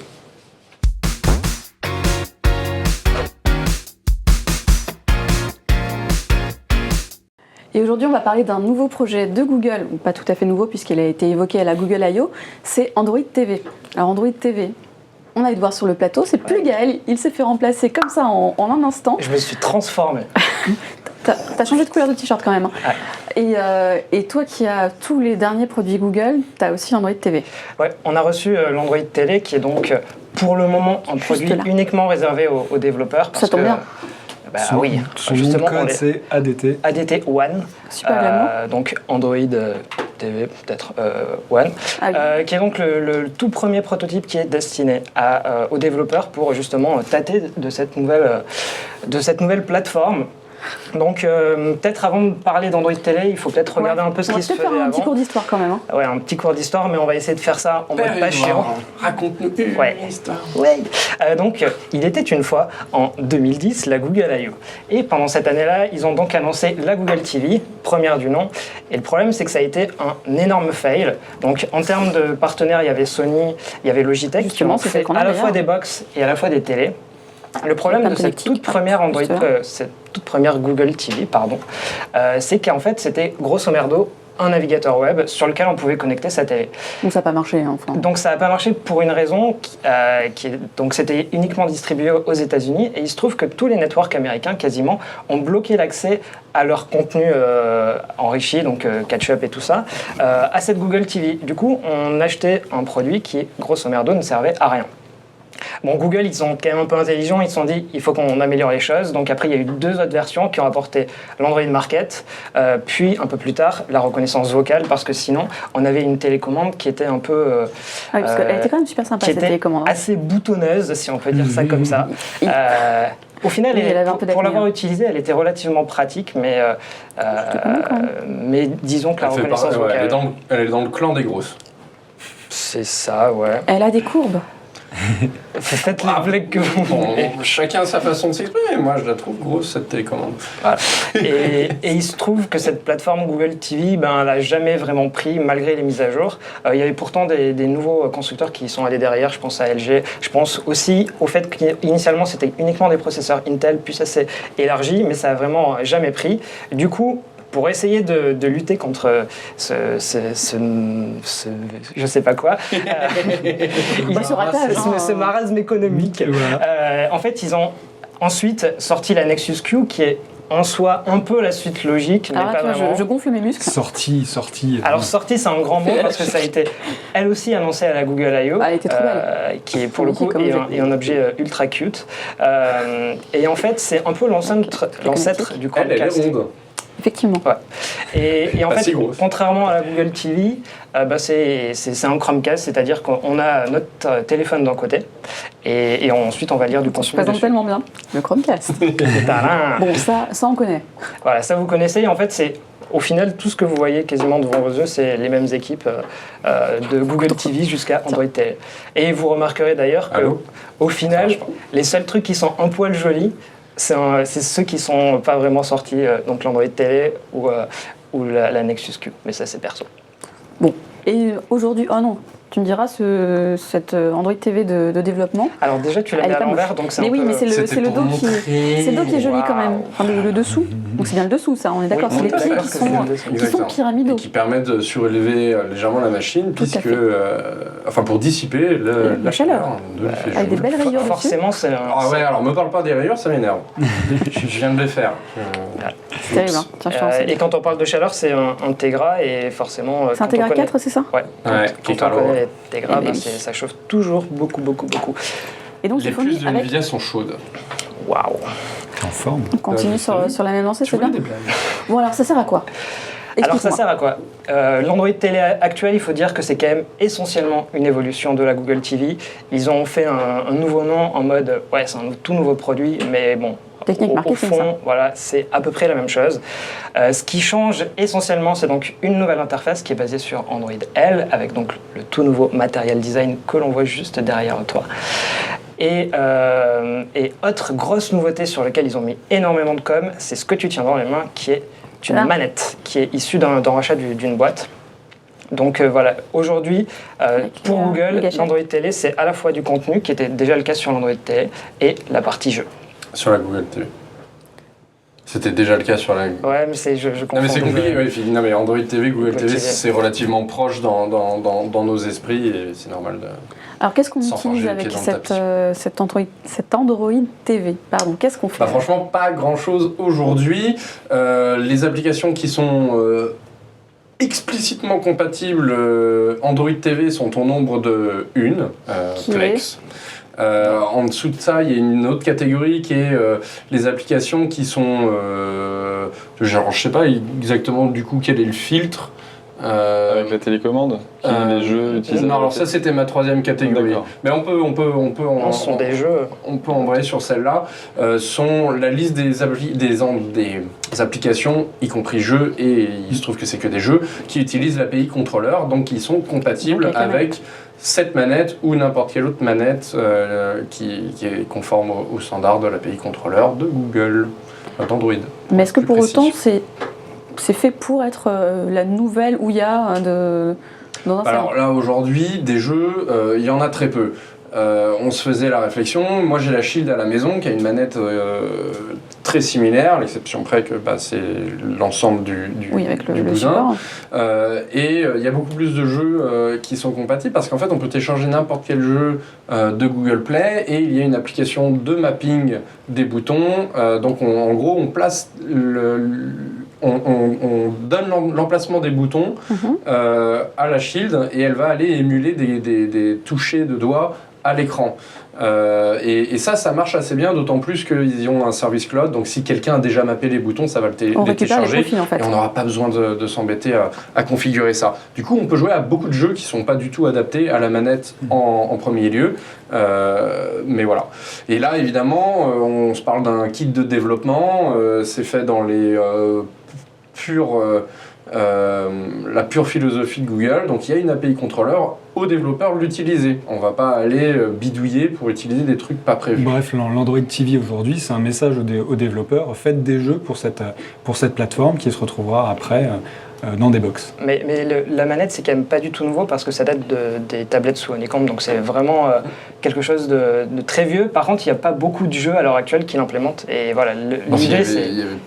Et aujourd'hui, on va parler d'un nouveau projet de Google, ou pas tout à fait nouveau puisqu'il a été évoqué à la Google I.O., c'est Android TV. Alors Android TV, on a eu de voir sur le plateau, c'est plus Gaël, il s'est fait remplacer comme ça en un instant. Je me suis transformé. T'as changé de couleur de t-shirt quand même. Hein. Ouais. Et toi qui as tous les derniers produits Google, t'as aussi Android TV. Ouais, on a reçu l'Android Télé qui est donc pour le moment un Juste produit là. uniquement réservé aux développeurs. Ça tombe bien. Bah oui, Son nom de justement, on code, est c'est ADT. ADT One. Super glamour. Donc Android TV, peut-être One. Ah oui. Qui est donc le tout premier prototype qui est destiné aux développeurs pour justement tâter de cette nouvelle plateforme. Donc peut-être avant de parler d'Android Télé, il faut peut-être regarder un peu ce On va qui se peut-être faisait faire un petit avant. cours d'histoire quand même. Hein. Ouais, un petit cours d'histoire, mais on va essayer de faire ça en mode pas chiant. Raconte-nous une Ouais. histoire. Ouais. Donc, il était une fois, en 2010, la Google I.O. Et pendant cette année-là, ils ont donc annoncé la Google TV, première du nom. Et le problème, c'est que ça a été un énorme fail. Donc, en termes de partenaires, il y avait Sony, il y avait Logitech, qui Justement, ont c'est fait celle qu'on a à la fois d'ailleurs. des box et à la fois des télés. Le problème de cette connectique, toute première Android, juste là. cette toute première Google TV, c'est qu'en fait, c'était grosso merdo un navigateur web sur lequel on pouvait connecter sa télé. Donc ça n'a pas marché. Hein, enfin. Donc ça n'a pas marché pour une raison donc c'était uniquement distribué aux États-Unis et il se trouve que tous les networks américains quasiment ont bloqué l'accès à leur contenu enrichi, donc catch-up et tout ça, à cette Google TV. Du coup, on achetait un produit qui, grosso merdo, ne servait à rien. Bon, Google, ils sont quand même un peu intelligents, ils se sont dit il faut qu'on améliore les choses. Donc après, il y a eu 2 autres versions qui ont apporté l'Android Market, puis un peu plus tard, la reconnaissance vocale, parce que sinon, on avait une télécommande qui était un peu... Ah oui, parce qu'elle était quand même super sympa qui cette était télécommande. Hein. assez boutonneuse, si on peut dire ça comme ça. Au final, Oui, elle avait un peu pour d'acné, l'avoir hein. utilisée, elle était relativement pratique, mais disons que la Elle fait reconnaissance pareil, ouais, vocale... elle est dans le clan des grosses. C'est ça, ouais. Elle a des courbes. Faites les blagues que vous voulez. Bon, chacun a sa façon de s'exprimer. Moi, je la trouve grosse, cette télécommande. Voilà. Et il se trouve que cette plateforme Google TV, elle n'a jamais vraiment pris, malgré les mises à jour. Il y avait pourtant des nouveaux constructeurs qui sont allés derrière. Je pense à LG. Je pense aussi au fait qu'initialement, c'était uniquement des processeurs Intel, puis ça s'est élargi, mais ça n'a vraiment jamais pris. Du coup, pour essayer de lutter contre je sais pas quoi, Ce ratage, hein. ce marasme économique. Voilà. En fait, ils ont ensuite sorti la Nexus Q, qui est en soi un peu la suite logique, mais Alors là, pas tu vois, vraiment. je gonfle mes muscles. Sortie. Alors sortie, c'est un grand mot parce que ça a été elle aussi annoncé à la Google I.O. Ah, elle était trop belle. Qui est pour le coup Magnifique comme est un objet ultra cute. Et en fait, c'est un peu l'ancêtre du Elle est Chromecast. ronde. Effectivement. Ouais. Et en Pas fait, si grosse. contrairement à la Google TV, c'est un Chromecast, c'est-à-dire qu'on a notre téléphone d'un côté et ensuite on va lire du Je contenu présente dessus. tellement bien. Le Chromecast. Tadam. Bon, ça on connaît. Voilà, ça vous connaissez. En fait, c'est au final tout ce que vous voyez quasiment devant vos yeux, c'est les mêmes équipes de Google TV jusqu'à Android Télé. Et vous remarquerez d'ailleurs que Allô au final, marche pas. les seuls trucs qui sont un poil jolis, c'est ceux qui sont pas vraiment sortis, donc l'Android Télé ou la Nexus Q. Mais ça, c'est perso. Bon. Et aujourd'hui, oh non, tu me diras cette Android TV de développement. Alors déjà, tu l'as Elle mis est à pas l'envers, moche. donc c'est Mais un oui, peu... mais c'est C'était le pour dos qui montrer. c'est le dos qui est joli quand même. Waouh. Enfin, le dessous. Donc c'est bien le dessous, ça. On est d'accord. Oui, c'est les on est pieds d'accord qui que c'est sont le dessous. qui sont Exactement. pyramidaux. Et qui permettent de surélever légèrement la machine, puisque, fait. enfin pour dissiper La chaleur. de l'effet Avec des jaune. belles rayures dessus. Forcément, c'est un... Ah ouais, alors me parle pas des rayures, ça m'énerve. Je viens de les faire. C'est terrible. Hein. Tiens, je t'en sais. et quand on parle de chaleur, c'est un Tegra et forcément... C'est un Tegra 4, c'est ça? Ouais, Ouais, quand qui on parle. connaît les Tegra, Eh ben oui. ça chauffe toujours beaucoup. Et donc Les j'ai fourni puces de avec. Nvidia sont chaudes. Waouh. En forme. On continue sur la même lancée, c'est bien. des blagues. Bon, alors ça sert à quoi? Alors ça Explique-moi. sert à quoi L'Android Télé actuel, il faut dire que c'est quand même essentiellement une évolution de la Google TV. Ils ont fait un nouveau nom en mode, ouais, c'est un tout nouveau produit, mais bon, Technique au marketing, fond, ça. voilà, c'est à peu près la même chose. Ce qui change essentiellement, c'est donc une nouvelle interface qui est basée sur Android L, avec donc le tout nouveau Material Design que l'on voit juste derrière toi. Et autre grosse nouveauté sur laquelle ils ont mis énormément de com, c'est ce que tu tiens dans les mains, qui est une Ah. manette, qui est issue d'un rachat d'une boîte. Donc voilà, aujourd'hui, pour les Google, gâchettes. l'Android Télé, c'est à la fois du contenu, qui était déjà le cas sur l'Android Télé, et la partie jeu. Sur la Google TV. C'était déjà le cas sur la. Ouais, mais je Non mais c'est confonds, compliqué, désolé. ouais, non mais Android TV, Google Google TV, TV. c'est relativement proche dans nos esprits et c'est normal de... Alors qu'est-ce qu'on Sans utilise forger le avec pied dans le cette Android TV? Pardon, qu'est-ce qu'on fait? Bah franchement pas grand chose aujourd'hui. Les applications qui sont explicitement compatibles Android TV sont au nombre de une, Qui Plex. En dessous de ça, il y a une autre catégorie qui est les applications qui sont, genre, je sais pas exactement du coup quel est le filtre, Avec la télécommande, qui est les jeux utilisés. Non, alors ça c'était ma troisième catégorie. D'accord. Mais on peut Non, ce sont des jeux. on peut embrayer sur celle-là. Sont la liste des applications, y compris jeux, et il se trouve que c'est que des jeux, qui utilisent l'API contrôleur, donc qui sont compatibles Donc, avec cette manette ou n'importe quelle autre manette qui est conforme au standard de l'API contrôleur de Google, d'Android. Mais est-ce que Plus pour précis. autant, c'est fait pour être la nouvelle Ouya dans un Alors là, aujourd'hui, des jeux, il y en a très peu. On se faisait la réflexion. Moi, j'ai la Shield à la maison qui a une manette très similaire, à l'exception près que c'est l'ensemble du Oui, avec du le bousin. support. Et il y a beaucoup plus de jeux qui sont compatibles parce qu'en fait, on peut télécharger n'importe quel jeu de Google Play et il y a une application de mapping des boutons. Donc, en gros, on place on donne l'emplacement des boutons à la Shield et elle va aller émuler des touchés de doigts à l'écran. Et ça marche assez bien, d'autant plus qu'ils ont un service cloud, donc si quelqu'un a déjà mappé les boutons, ça va On les récupère les télécharger. profils en fait. Et on n'aura pas besoin de s'embêter à configurer ça. Du coup, on peut jouer à beaucoup de jeux qui ne sont pas du tout adaptés à la manette en premier lieu. Mais voilà. Et là, évidemment, on se parle d'un kit de développement. C'est fait dans les la pure philosophie de Google. Donc, il y a une API contrôleur aux développeurs l'utiliser. On ne va pas aller bidouiller pour utiliser des trucs pas prévus. Bref, l'Android TV aujourd'hui, c'est un message aux développeurs. Faites des jeux pour cette plateforme qui se retrouvera après dans des box. Mais la manette, c'est quand même pas du tout nouveau parce que ça date des tablettes sous Honeycomb, donc c'est vraiment quelque chose de très vieux. Par contre, il n'y a pas beaucoup de jeux à l'heure actuelle qui l'implémentent. Et voilà, l'idée, c'est... Il y avait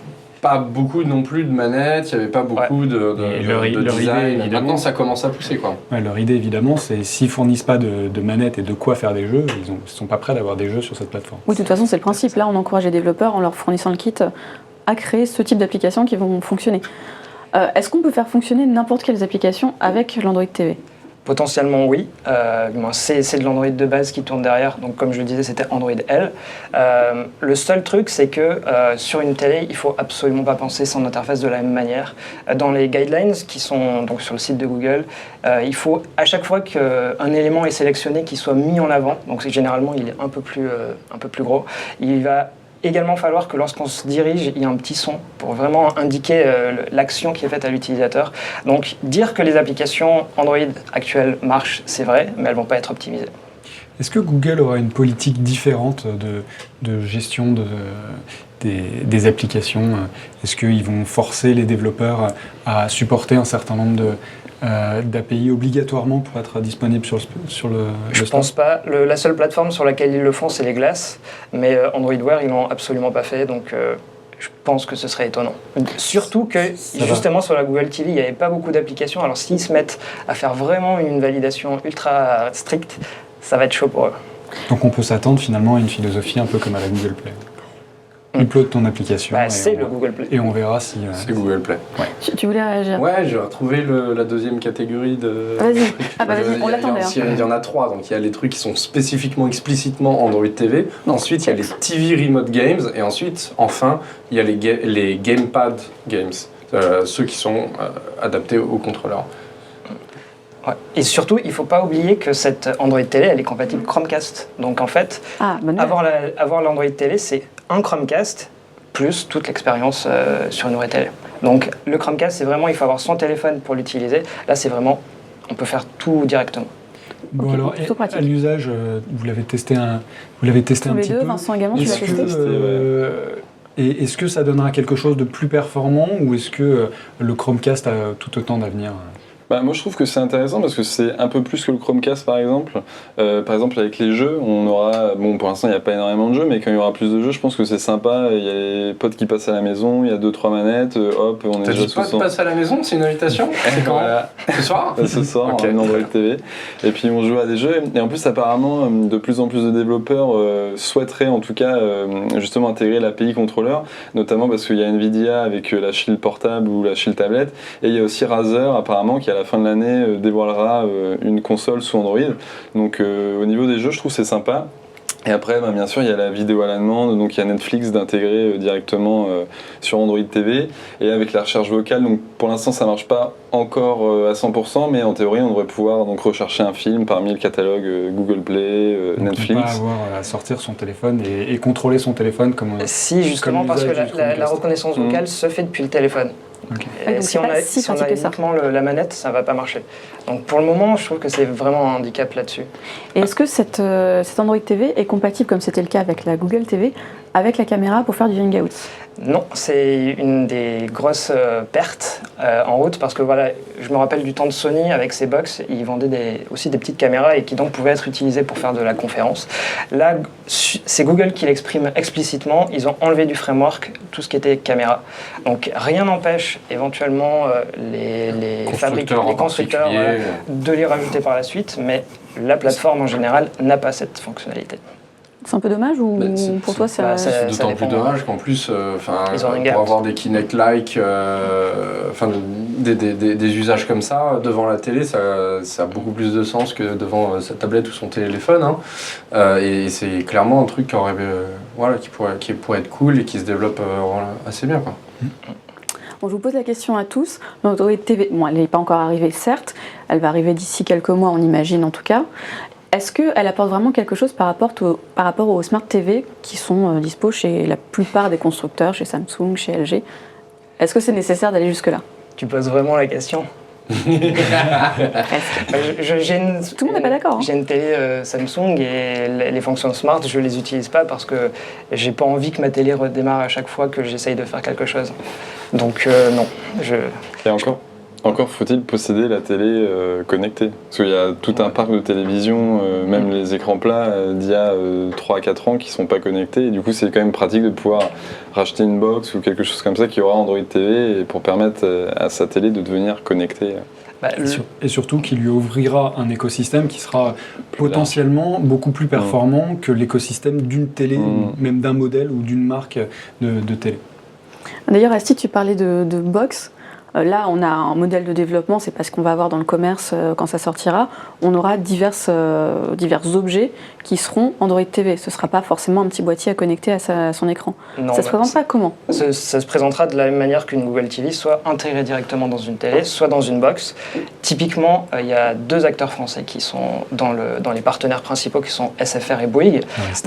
pas beaucoup non plus de manettes, il n'y avait pas beaucoup de leur design. idée, Maintenant, ça commence à pousser, quoi. Ouais, leur idée, évidemment, c'est s'ils fournissent pas de manettes et de quoi faire des jeux, ils sont pas prêts d'avoir des jeux sur cette plateforme. Oui, de toute façon, c'est le principe. Là, on encourage les développeurs en leur fournissant le kit à créer ce type d'applications qui vont fonctionner. Est-ce qu'on peut faire fonctionner n'importe quelles applications avec l'Android TV ? Potentiellement oui, c'est de l'Android de base qui tourne derrière, donc comme je le disais c'était Android L. Le seul truc c'est que sur une télé il faut absolument pas penser son interface de la même manière. Dans les guidelines qui sont donc sur le site de Google, il faut à chaque fois qu'un élément est sélectionné qu'il soit mis en avant, donc généralement il est un peu plus gros, il va également falloir que lorsqu'on se dirige, il y a un petit son pour vraiment indiquer l'action qui est faite à l'utilisateur. Donc dire que les applications Android actuelles marchent, c'est vrai, mais elles ne vont pas être optimisées. Est-ce que Google aura une politique différente de gestion des applications ? Est-ce qu'ils vont forcer les développeurs à supporter un certain nombre d'API obligatoirement pour être disponible sur le Je store ? pense pas. La seule plateforme sur laquelle ils le font, c'est les Glass. Mais Android Wear, ils l'ont absolument pas fait. Donc je pense que ce serait étonnant. Surtout que justement sur la Google TV, il n'y avait pas beaucoup d'applications. Alors s'ils se mettent à faire vraiment une validation ultra stricte, ça va être chaud pour eux. Donc on peut s'attendre finalement à une philosophie un peu comme à la Google Play. Upload ton application c'est le Google Play. et on verra si... C'est Google Play. Tu voulais réagir ? Ouais, j'ai retrouvé la deuxième catégorie de... Vas-y. trucs. Ah bah vas-y, on l'attendait. Il y en a trois, donc il y a les trucs qui sont spécifiquement, explicitement Android TV. Ensuite, il y a les TV Remote Games. Et ensuite, enfin, il y a les Gamepad Games, ceux qui sont adaptés au contrôleur. Ouais. Et surtout, il ne faut pas oublier que cette Android Télé, elle est compatible Chromecast. Donc en fait, avoir l'Android Télé, c'est un Chromecast plus toute l'expérience sur une vraie télé. Donc le Chromecast, c'est vraiment, il faut avoir son téléphone pour l'utiliser. Là, c'est vraiment, on peut faire tout directement. Bon Ok, alors, plutôt pratique. à l'usage, vous l'avez testé un Tous les petit deux, peu. Vincent également, tu l'as Est-ce testé ? et est-ce que ça donnera quelque chose de plus performant ou est-ce que le Chromecast a tout autant d'avenir ? Moi je trouve que c'est intéressant parce que c'est un peu plus que le Chromecast par exemple. Par exemple avec les jeux, on aura, pour l'instant il n'y a pas énormément de jeux, mais quand il y aura plus de jeux, je pense que c'est sympa. Il y a les potes qui passent à la maison, il y a 2-3 manettes, hop, on est T'as déjà dit pas sous de passer à la maison, c'est une invitation? C'est quand? Voilà. Ce soir? Ce soir Ok. en Android TV. Et puis on joue à des jeux. Et en plus apparemment de plus en plus de développeurs souhaiteraient en tout cas justement intégrer l'API contrôleur, notamment parce qu'il y a Nvidia avec la Shield portable ou la Shield tablette, et il y a aussi Razer apparemment qui à la fin de l'année dévoilera une console sous Android. Donc au niveau des jeux, je trouve que c'est sympa. Et après, bien sûr, il y a la vidéo à la demande, donc il y a Netflix d'intégrer directement sur Android TV. Et avec la recherche vocale, donc pour l'instant ça marche pas encore à 100%, mais en théorie on devrait pouvoir donc rechercher un film parmi le catalogue Google Play, Donc, Netflix. ne pas avoir à sortir son téléphone et contrôler son téléphone comme Si, justement, comme parce que l'usage du la Chromecast. reconnaissance vocale se fait depuis le téléphone. Ok. Et donc si c'est on pas a, si si on a pratique que ça. uniquement la manette, ça va pas marcher. Donc pour le moment, je trouve que c'est vraiment un handicap là-dessus. Et est-ce que cet Android TV est compatible, comme c'était le cas avec la Google TV, avec la caméra pour faire du Hangouts? Non, c'est une des grosses pertes en route parce que voilà, je me rappelle du temps de Sony avec ses box, ils vendaient aussi des petites caméras et qui donc pouvaient être utilisées pour faire de la conférence. Là, c'est Google qui l'exprime explicitement, ils ont enlevé du framework tout ce qui était caméra. Donc rien n'empêche éventuellement les fabricants, les constructeurs de les rajouter par la suite, mais la plateforme en général n'a pas cette fonctionnalité. C'est un peu dommage ou c'est- pour toi bah, c'est... C'est ça d'autant plus dépend. dommage qu'en plus, Ils ont un pour gap. avoir des Kinect-like, des usages comme ça, devant la télé, ça a beaucoup plus de sens que devant sa tablette ou son téléphone. Hein. Et c'est clairement un truc qui pourrait être cool et qui se développe assez bien. Quoi. Bon, je vous pose la question à tous. L'Android TV, bon, elle n'est pas encore arrivée, certes. Elle va arriver d'ici quelques mois, on imagine en tout cas. Est-ce qu'elle apporte vraiment quelque chose par rapport aux Smart TV qui sont dispo chez la plupart des constructeurs, chez Samsung, chez LG? Est-ce que c'est nécessaire d'aller jusque-là? Tu poses vraiment la question. Est-ce que- Tout le monde n'est pas d'accord, hein. J'ai une télé Samsung et les fonctions smart, je les utilise pas parce que j'ai pas envie que ma télé redémarre à chaque fois que j'essaye de faire quelque chose. Donc non, Et encore faut-il posséder la télé connectée. Parce qu'il y a tout un parc de télévision, même les écrans plats d'il y a 3 à 4 ans qui ne sont pas connectés. Et du coup, c'est quand même pratique de pouvoir racheter une box ou quelque chose comme ça qui aura Android TV et pour permettre à sa télé de devenir connectée. bah, Et surtout qu'il lui ouvrira un écosystème qui sera potentiellement beaucoup plus performant que l'écosystème d'une télé, même d'un modèle ou d'une marque de télé. D'ailleurs, Asti, tu parlais de box. Là, on a un modèle de développement, c'est parce qu'on va avoir dans le commerce, quand ça sortira, on aura divers objets qui seront Android TV. Ce ne sera pas forcément un petit boîtier à connecter à son écran. non, Ça se présentera comment? ça se présentera de la même manière qu'une Google TV, soit intégrée directement dans une télé, soit dans une box. Typiquement, il y a 2 acteurs français qui sont dans les partenaires principaux, qui sont SFR et Bouygues.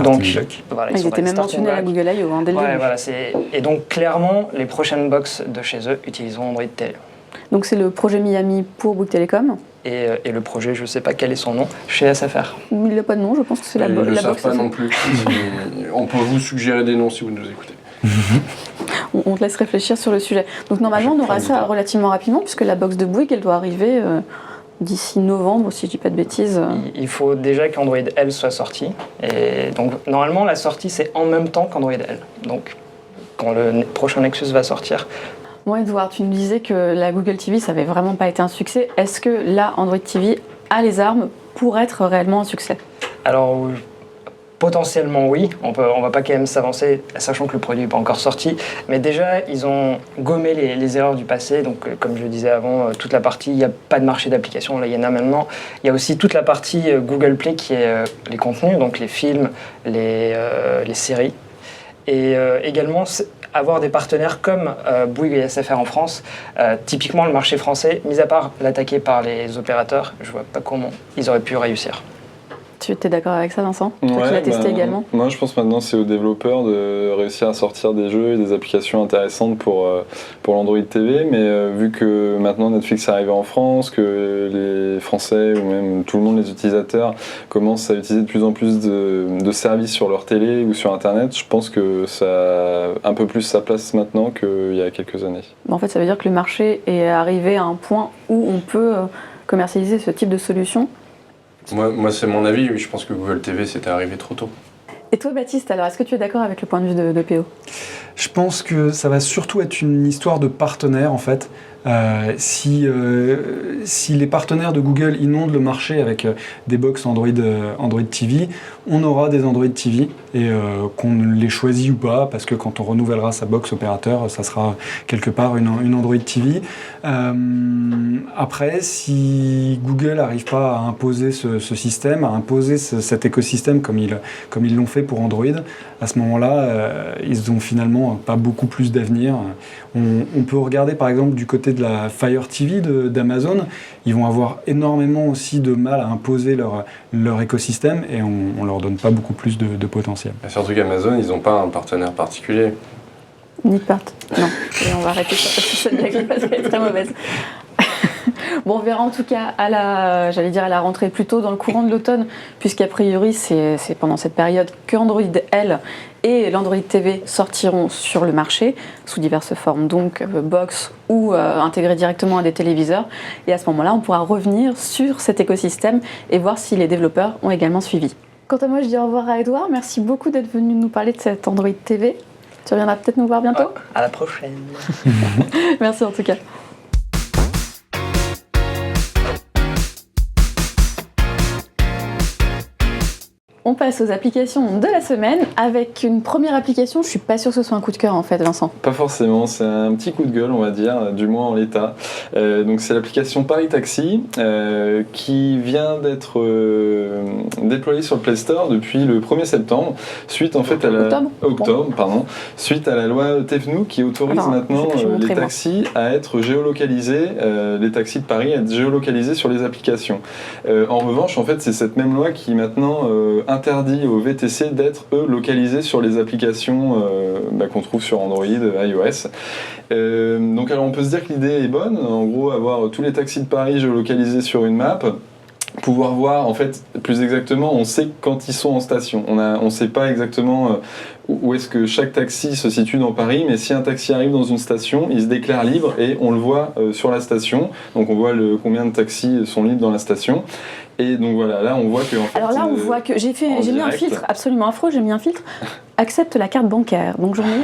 Donc, voilà, Ils sont étaient dans les même mentionnés à la starting Google I.O. dès le blocks. Ouais, début. voilà, et donc clairement, les prochaines box de chez eux utiliseront Android Télé. Donc c'est le projet Miami pour Bouygues Telecom. Et le projet, je ne sais pas quel est son nom, chez SFR. Il n'a pas de nom, je pense que c'est la Ils ne le savent box. pas non plus. On peut vous suggérer des noms si vous nous écoutez. On te laisse réfléchir sur le sujet. Donc normalement, on aura ça relativement rapidement, puisque la box de Bouygues, elle doit arriver d'ici novembre, si je dis pas de bêtises. Il faut déjà qu'Android L soit sorti. Et donc, normalement, la sortie, c'est en même temps qu'Android L. Donc, quand le prochain Nexus va sortir. Bon, Edouard, tu nous disais que la Google TV, ça n'avait vraiment pas été un succès. Est-ce que là, Android TV a les armes pour être réellement un succès? Alors, potentiellement, oui. On va pas quand même s'avancer, sachant que le produit n'est pas encore sorti. Mais déjà, ils ont gommé les erreurs du passé. Donc, comme je le disais avant, toute la partie, il n'y a pas de marché d'application. Là, il y en a maintenant. Il y a aussi toute la partie Google Play qui est les contenus, donc les films, les séries. Et également, avoir des partenaires comme Bouygues et SFR en France. Typiquement, le marché français, mis à part l'attaquer par les opérateurs, je vois pas comment ils auraient pu réussir. Tu es d'accord avec ça, Vincent? Toi qui l'as testé également? Moi, je pense maintenant c'est aux développeurs de réussir à sortir des jeux et des applications intéressantes pour l'Android TV. Mais vu que maintenant Netflix est arrivé en France, que les Français ou même tout le monde, les utilisateurs, commencent à utiliser de plus en plus de services sur leur télé ou sur Internet, je pense que ça a un peu plus sa place maintenant qu'il y a quelques années. En fait, ça veut dire que le marché est arrivé à un point où on peut commercialiser ce type de solution. Moi c'est mon avis, oui, je pense que Google TV c'était arrivé trop tôt. Et toi, Baptiste, alors est-ce que tu es d'accord avec le point de vue de PO? Je pense que ça va surtout être une histoire de partenaire en fait. Si les partenaires de Google inondent le marché avec des box Android TV, on aura des Android TV et qu'on les choisit ou pas, parce que quand on renouvellera sa box opérateur, ça sera quelque part une Android TV. Après, si Google n'arrive pas à imposer ce système, à imposer cet écosystème comme ils l'ont fait pour Android, à ce moment-là, ils n'ont finalement pas beaucoup plus d'avenir. On peut regarder par exemple du côté de la Fire TV d'Amazon. Ils vont avoir énormément aussi de mal à imposer leur écosystème et on leur donne pas beaucoup plus de potentiel. Et surtout qu'Amazon, ils n'ont pas un partenaire particulier. Ni part. Non, et on va arrêter cette blague parce qu'elle est très mauvaise. Bon, on verra en tout cas à la rentrée, plutôt dans le courant de l'automne, puisqu'a priori c'est pendant cette période que Android L et l'Android TV sortiront sur le marché sous diverses formes, donc box ou intégrés directement à des téléviseurs. Et à ce moment-là, on pourra revenir sur cet écosystème et voir si les développeurs ont également suivi. Quant à moi, je dis au revoir à Edouard. Merci beaucoup d'être venu nous parler de cet Android TV. Tu reviendras peut-être nous voir bientôt. À la prochaine. Merci en tout cas. On passe aux applications de la semaine avec une première application. Je suis pas sûre que ce soit un coup de cœur en fait, Vincent. Pas forcément, c'est un petit coup de gueule, on va dire, du moins en l'état. Donc c'est l'application Paris Taxi qui vient d'être déployée sur le Play Store depuis le 1er septembre, suite en fait à la suite à la loi TEFNU qui autorise maintenant les taxis à être géolocalisés, les taxis de Paris à être géolocalisés sur les applications. En revanche, en fait, c'est cette même loi qui maintenant interdit aux VTC d'être eux localisés sur les applications qu'on trouve sur Android, iOS. Donc alors on peut se dire que l'idée est bonne, en gros avoir tous les taxis de Paris géolocalisés sur une map, pouvoir voir en fait plus exactement, on sait quand ils sont en station, on sait pas exactement où est-ce que chaque taxi se situe dans Paris, mais si un taxi arrive dans une station, il se déclare libre et on le voit sur la station, donc on voit combien de taxis sont libres dans la station. Et donc voilà, là on voit que. Alors là on voit que j'ai mis un filtre absolument affreux, j'ai mis un filtre accepte la carte bancaire. Donc j'en ai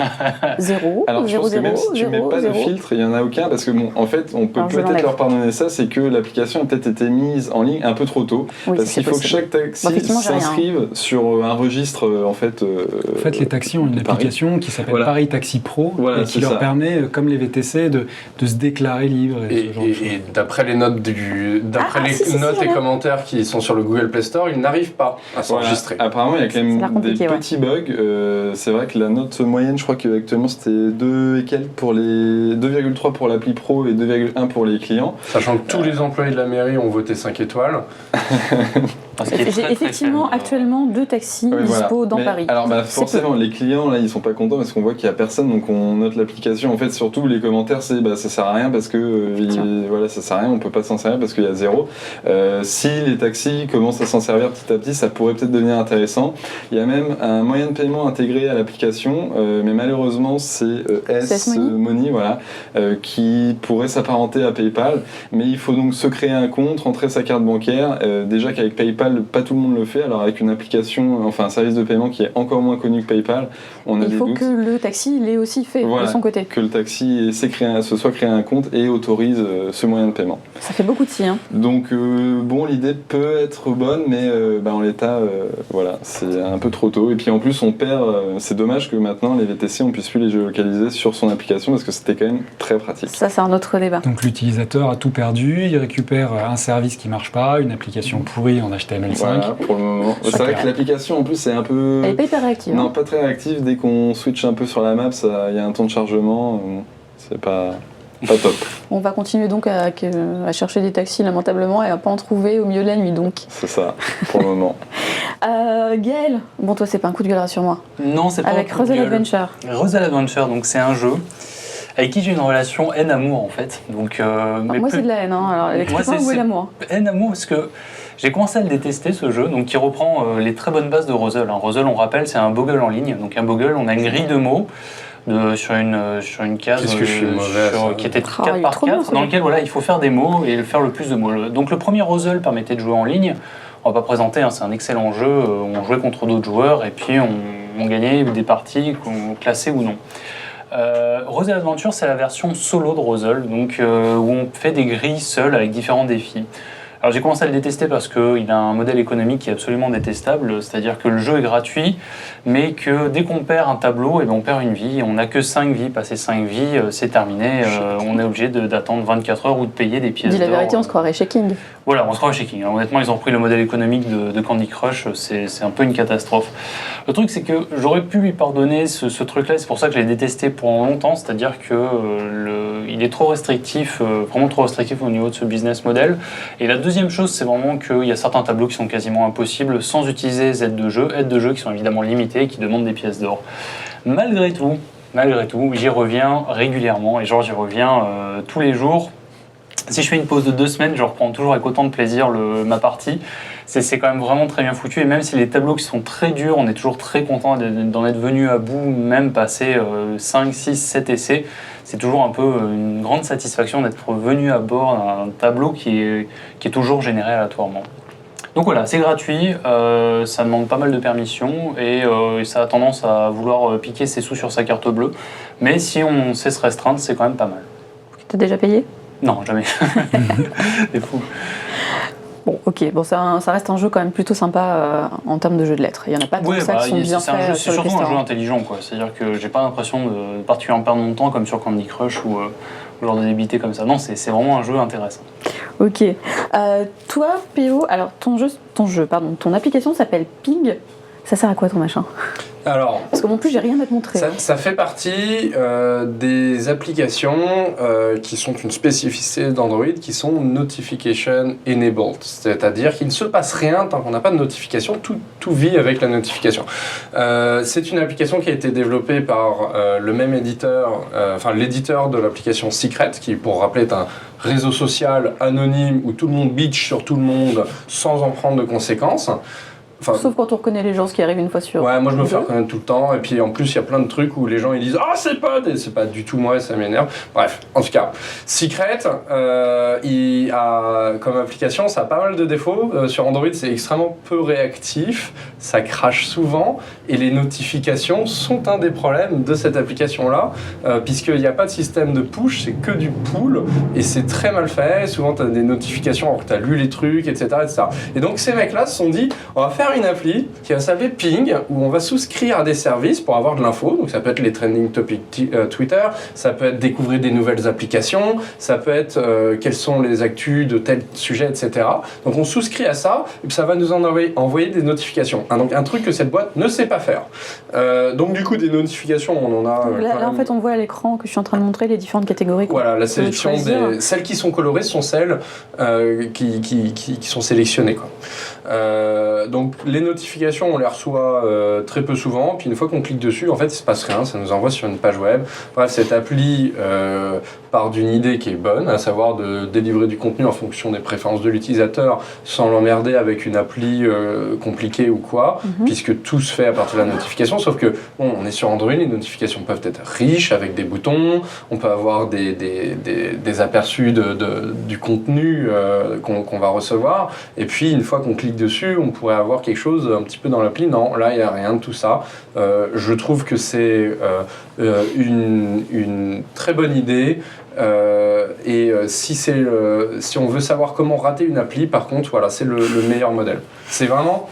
0, alors, 0, 0, même si tu 0, mets pas 0. de filtre, il n'y en a aucun, parce que bon, en fait, on peut peut-être leur pardonner ça, c'est que l'application a peut-être été mise en ligne un peu trop tôt, oui, parce qu'il faut que chaque taxi s'inscrive sur un registre, en fait... En fait, les taxis ont une application qui s'appelle Paris Taxi Pro, et qui leur permet, comme les VTC, de se déclarer libre. Et d'après les notes, et commentaires qui sont sur le Google Play Store, ils n'arrivent pas à s'enregistrer. Apparemment, il y a quand même des petits bugs. C'est vrai que la note moyenne, je crois qu'actuellement c'était 2 et quelques pour les 2,3 pour l'appli pro et 2,1 pour les clients. Sachant que tous les employés de la mairie ont voté 5 étoiles. J'ai effectivement actuellement 2 taxis dispo dans Paris. Alors forcément, les clients là ils sont pas contents parce qu'on voit qu'il y a personne, donc on note l'application. En fait, surtout les commentaires, c'est ça sert à rien parce que ça sert à rien, on peut pas s'en servir parce qu'il y a 0. Si les taxis commencent à s'en servir petit à petit, ça pourrait peut-être devenir intéressant. Il y a même un moyen de paiement intégré à l'application, mais malheureusement c'est S-Money, qui pourrait s'apparenter à PayPal. Mais il faut donc se créer un compte, rentrer sa carte bancaire. Déjà qu'avec PayPal, pas tout le monde le fait. Alors avec une application, enfin un service de paiement qui est encore moins connu que PayPal, on a des doutes. Il faut que le taxi l'ait aussi fait de son côté. Que le taxi se soit créé un compte et autorise ce moyen de paiement. Ça fait beaucoup de si. Donc l'idée peut être bonne, mais en l'état, c'est un peu trop tôt. Et puis en plus, on perd. C'est dommage que maintenant les VTC on puisse plus les géolocaliser sur son application parce que c'était quand même très pratique. Ça, c'est un autre débat. Donc l'utilisateur a tout perdu, il récupère un service qui marche pas, une application pourrie en HTML5. Voilà, pour le moment. C'est vrai que l'application en plus c'est un peu. Elle est pas hyper réactive. Non, pas très réactive. Dès qu'on switch un peu sur la map, il y a un temps de chargement. C'est pas top. On va continuer donc à chercher des taxis lamentablement et à pas en trouver au milieu de la nuit donc. C'est ça, pour le moment. Gaël, bon toi c'est pas un coup de gueule, rassure-moi. Non, c'est pas avec un coup de gueule. Adventure. Ruzzle Adventure, donc c'est un jeu avec qui j'ai une relation haine-amour en fait. Donc, moi c'est de la haine, alors explique-moi où est l'amour. Haine-amour parce que j'ai commencé à le détester ce jeu, donc qui reprend les très bonnes bases de Ruzzle. Ruzzle, on rappelle, c'est un Boggle en ligne. Donc un Boggle, on a une grille de mots sur une case qui était 4 par 4, dans lequel il faut faire des mots et faire le plus de mots. Donc le premier Ruzzle permettait de jouer en ligne. On va pas présenter, c'est un excellent jeu. On jouait contre d'autres joueurs et puis on gagnait des parties classées ou non. Rosel Adventure, c'est la version solo de Rosel, donc où on fait des grilles seuls avec différents défis. Alors j'ai commencé à le détester parce qu'il a un modèle économique qui est absolument détestable, c'est-à-dire que le jeu est gratuit, mais que dès qu'on perd un tableau, on perd une vie, on n'a que 5 vies, passé 5 vies, c'est terminé, on est obligé d'attendre 24 heures ou de payer des pièces d'or. Dis la vérité, on se croirait chez King. Voilà, on se croit chez King. Honnêtement, ils ont repris le modèle économique de Candy Crush, c'est un peu une catastrophe. Le truc, c'est que j'aurais pu lui pardonner ce truc-là, c'est pour ça que je l'ai détesté pendant longtemps, c'est-à-dire qu'il est trop restrictif, vraiment trop restrictif au niveau de ce business model. Et la deuxième chose, c'est vraiment qu'il y a certains tableaux qui sont quasiment impossibles sans utiliser les aides de jeu qui sont évidemment limitées et qui demandent des pièces d'or. Malgré tout, j'y reviens régulièrement, et genre j'y reviens tous les jours. Si je fais une pause de 2 semaines, je reprends toujours avec autant de plaisir ma partie. C'est quand même vraiment très bien foutu, et même si les tableaux qui sont très durs, on est toujours très content d'en être venu à bout, même passer 5, 6, 7 essais. C'est toujours un peu une grande satisfaction d'être venu à bord d'un tableau qui est toujours généré aléatoirement. Donc voilà, c'est gratuit, ça demande pas mal de permissions et ça a tendance à vouloir piquer ses sous sur sa carte bleue. Mais si on sait se restreindre, c'est quand même pas mal. T'as déjà payé ? Non, jamais. C'est fou. Bon, ok, bon, ça reste un jeu quand même plutôt sympa en termes de jeu de lettres. Il n'y en a pas tant que ça qui sont bien faits. C'est surtout un jeu intelligent, quoi. C'est-à-dire que j'ai pas l'impression de particulièrement perdre mon temps comme sur Candy Crush ou genre de débiter comme ça. Non, c'est vraiment un jeu intéressant. Ok. Toi, PO, alors ton application s'appelle Ping. Ça sert à quoi ton machin ? Alors, Parce que non plus, j'ai rien à te montrer. ça fait partie des applications qui sont une spécificité d'Android, qui sont Notification Enabled. C'est-à-dire qu'il ne se passe rien tant qu'on n'a pas de notification, tout vit avec la notification. C'est une application qui a été développée par le même éditeur, l'éditeur de l'application Secret, qui, pour rappeler, est un réseau social anonyme où tout le monde bitch sur tout le monde sans en prendre de conséquences. Sauf quand on reconnaît les gens, ce qui arrive une fois sur... Ouais, moi je me fais reconnaître tout le temps, et puis en plus il y a plein de trucs où les gens ils disent « Ah, c'est pas !» et c'est pas du tout moi, ça m'énerve. Bref, en tout cas, Secret, il a comme application, ça a pas mal de défauts. Sur Android, c'est extrêmement peu réactif, ça crache souvent, et les notifications sont un des problèmes de cette application-là, puisqu'il n'y a pas de système de push, c'est que du pull, et c'est très mal fait. Souvent tu as des notifications alors que tu as lu les trucs, etc., etc. Et donc ces mecs-là se sont dit « On va faire une appli qui va s'appeler Ping, où on va souscrire à des services pour avoir de l'info. Donc ça peut être les trending topics Twitter, ça peut être découvrir des nouvelles applications, ça peut être quelles sont les actus de tel sujet, etc. Donc on souscrit à ça, et puis ça va nous envoyer des notifications. Donc un truc que cette boîte ne sait pas faire. Donc du coup des notifications, on en a... Là en fait on voit à l'écran que je suis en train de montrer les différentes catégories. Voilà, la sélection celles qui sont colorées sont celles qui sont sélectionnées, quoi. Donc les notifications on les reçoit très peu souvent, puis une fois qu'on clique dessus en fait il se passe rien, ça nous envoie sur une page web. Bref, cette appli part d'une idée qui est bonne, à savoir de délivrer du contenu en fonction des préférences de l'utilisateur sans l'emmerder avec une appli compliquée ou quoi, puisque tout se fait à partir de la notification, sauf que bon, on est sur Android, les notifications peuvent être riches avec des boutons, on peut avoir des aperçus du contenu qu'on va recevoir, et puis une fois qu'on clique dessus on pourrait avoir quelque chose un petit peu dans l'appli. Non, là il n'y a rien de tout ça. Je trouve que c'est une très bonne idée. Si on veut savoir comment rater une appli, par contre, voilà, c'est le meilleur modèle. C'est vraiment,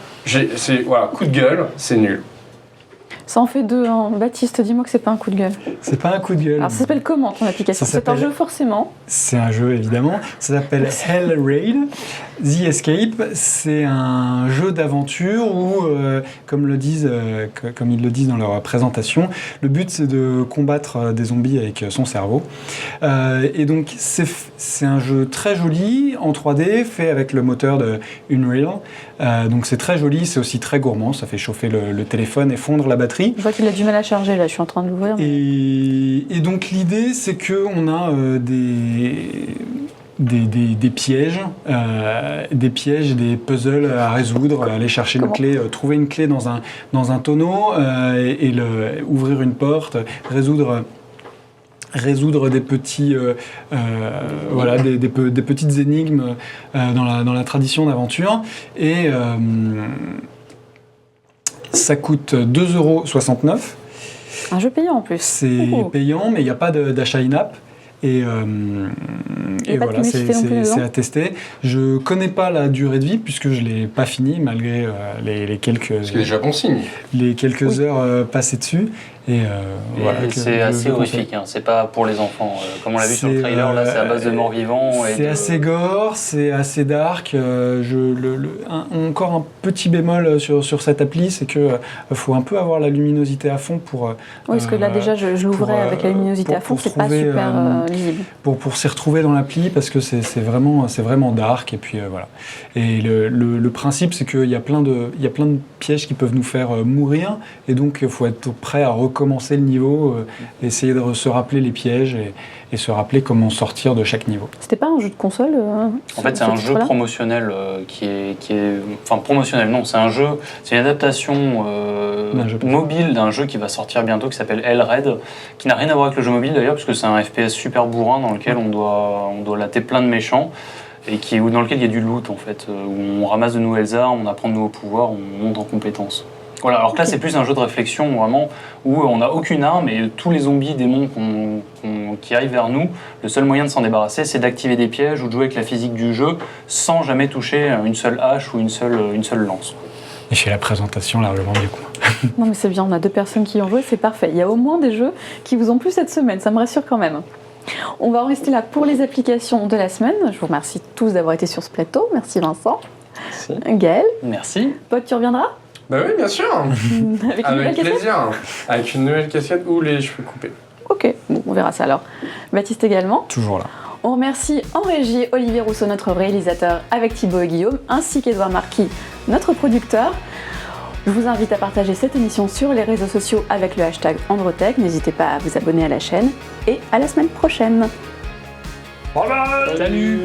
voilà, coup de gueule, c'est nul. Ça en fait deux, hein. Baptiste, dis-moi que c'est pas un coup de gueule. C'est pas un coup de gueule. Alors ça s'appelle comment ton application ? C'est un jeu forcément. C'est un jeu évidemment. Ça s'appelle Hell Raid. The Escape. C'est un jeu d'aventure où, comme ils le disent dans leur présentation, le but c'est de combattre des zombies avec son cerveau. Et donc c'est un jeu très joli en 3D, fait avec le moteur de Unreal. Donc c'est très joli, c'est aussi très gourmand. Ça fait chauffer le téléphone et fondre la batterie. Je vois qu'il a du mal à charger là, je suis en train de l'ouvrir. Et donc l'idée c'est qu'on a des pièges, des puzzles à résoudre, aller chercher une clé, trouver une clé dans un tonneau et ouvrir une porte, résoudre des petits, des petites énigmes dans la tradition d'aventure. Et ça coûte 2,69 €. Un jeu payant en plus. C'est Ouh. payant, mais il n'y a pas d'achat in-app. Et pas de voilà, publicité non plus dedans c'est à tester. Je connais pas la durée de vie puisque je l'ai pas fini malgré les quelques Parce qu'il est déjà consigne. les quelques heures passées dessus. Et voilà. Et que c'est je assez conseille. horrifique, hein. C'est pas pour les enfants. Comme on l'a vu sur le C'est, trailer, là, c'est à base de morts vivants. C'est assez gore, c'est assez dark. Encore un petit bémol sur cette appli, c'est que faut un peu avoir la luminosité à fond pour. Oui, parce que là déjà je l'ouvrais pour, avec la luminosité à fond, pour c'est pas trouver, super lisible. pour s'y retrouver dans l'appli parce que c'est vraiment dark et puis voilà. Et le principe c'est qu'il y a plein de pièges qui peuvent nous faire mourir et donc il faut être prêt à recommencer le niveau, essayer de se rappeler les pièges et se rappeler comment sortir de chaque niveau. C'était pas un jeu de console En fait, c'est un jeu promotionnel qui est. Enfin, promotionnel, non, c'est un jeu. C'est une adaptation mobile d'un jeu qui va sortir bientôt qui s'appelle Hellraid, qui n'a rien à voir avec le jeu mobile d'ailleurs, parce que c'est un FPS super bourrin dans lequel on doit latter plein de méchants. Et dans lequel il y a du loot en fait, où on ramasse de nouvelles armes, on apprend de nouveaux pouvoirs, on monte en compétences. Voilà, alors que là c'est plus un jeu de réflexion vraiment où on n'a aucune arme et tous les zombies, démons qui arrivent vers nous, le seul moyen de s'en débarrasser c'est d'activer des pièges ou de jouer avec la physique du jeu sans jamais toucher une seule hache ou une seule lance. Et chez la présentation largement du coup. Non mais c'est bien, on a 2 personnes qui y ont joué, c'est parfait. Il y a au moins des jeux qui vous ont plu cette semaine, ça me rassure quand même. On va en rester là pour les applications de la semaine. Je vous remercie tous d'avoir été sur ce plateau. Merci Vincent. Merci. Gaël. Merci. Pod, tu reviendras Bah oui, bien sûr. avec une nouvelle Avec casquette. plaisir. Avec une nouvelle casquette ou les cheveux coupés. Ok, bon, on verra ça alors. Baptiste également. Toujours là. On remercie en régie Olivier Rousseau, notre réalisateur, avec Thibaut et Guillaume, ainsi qu'Edouard Marquis, notre producteur. Je vous invite à partager cette émission sur les réseaux sociaux avec le hashtag Androtech. N'hésitez pas à vous abonner à la chaîne et à la semaine prochaine. Salut.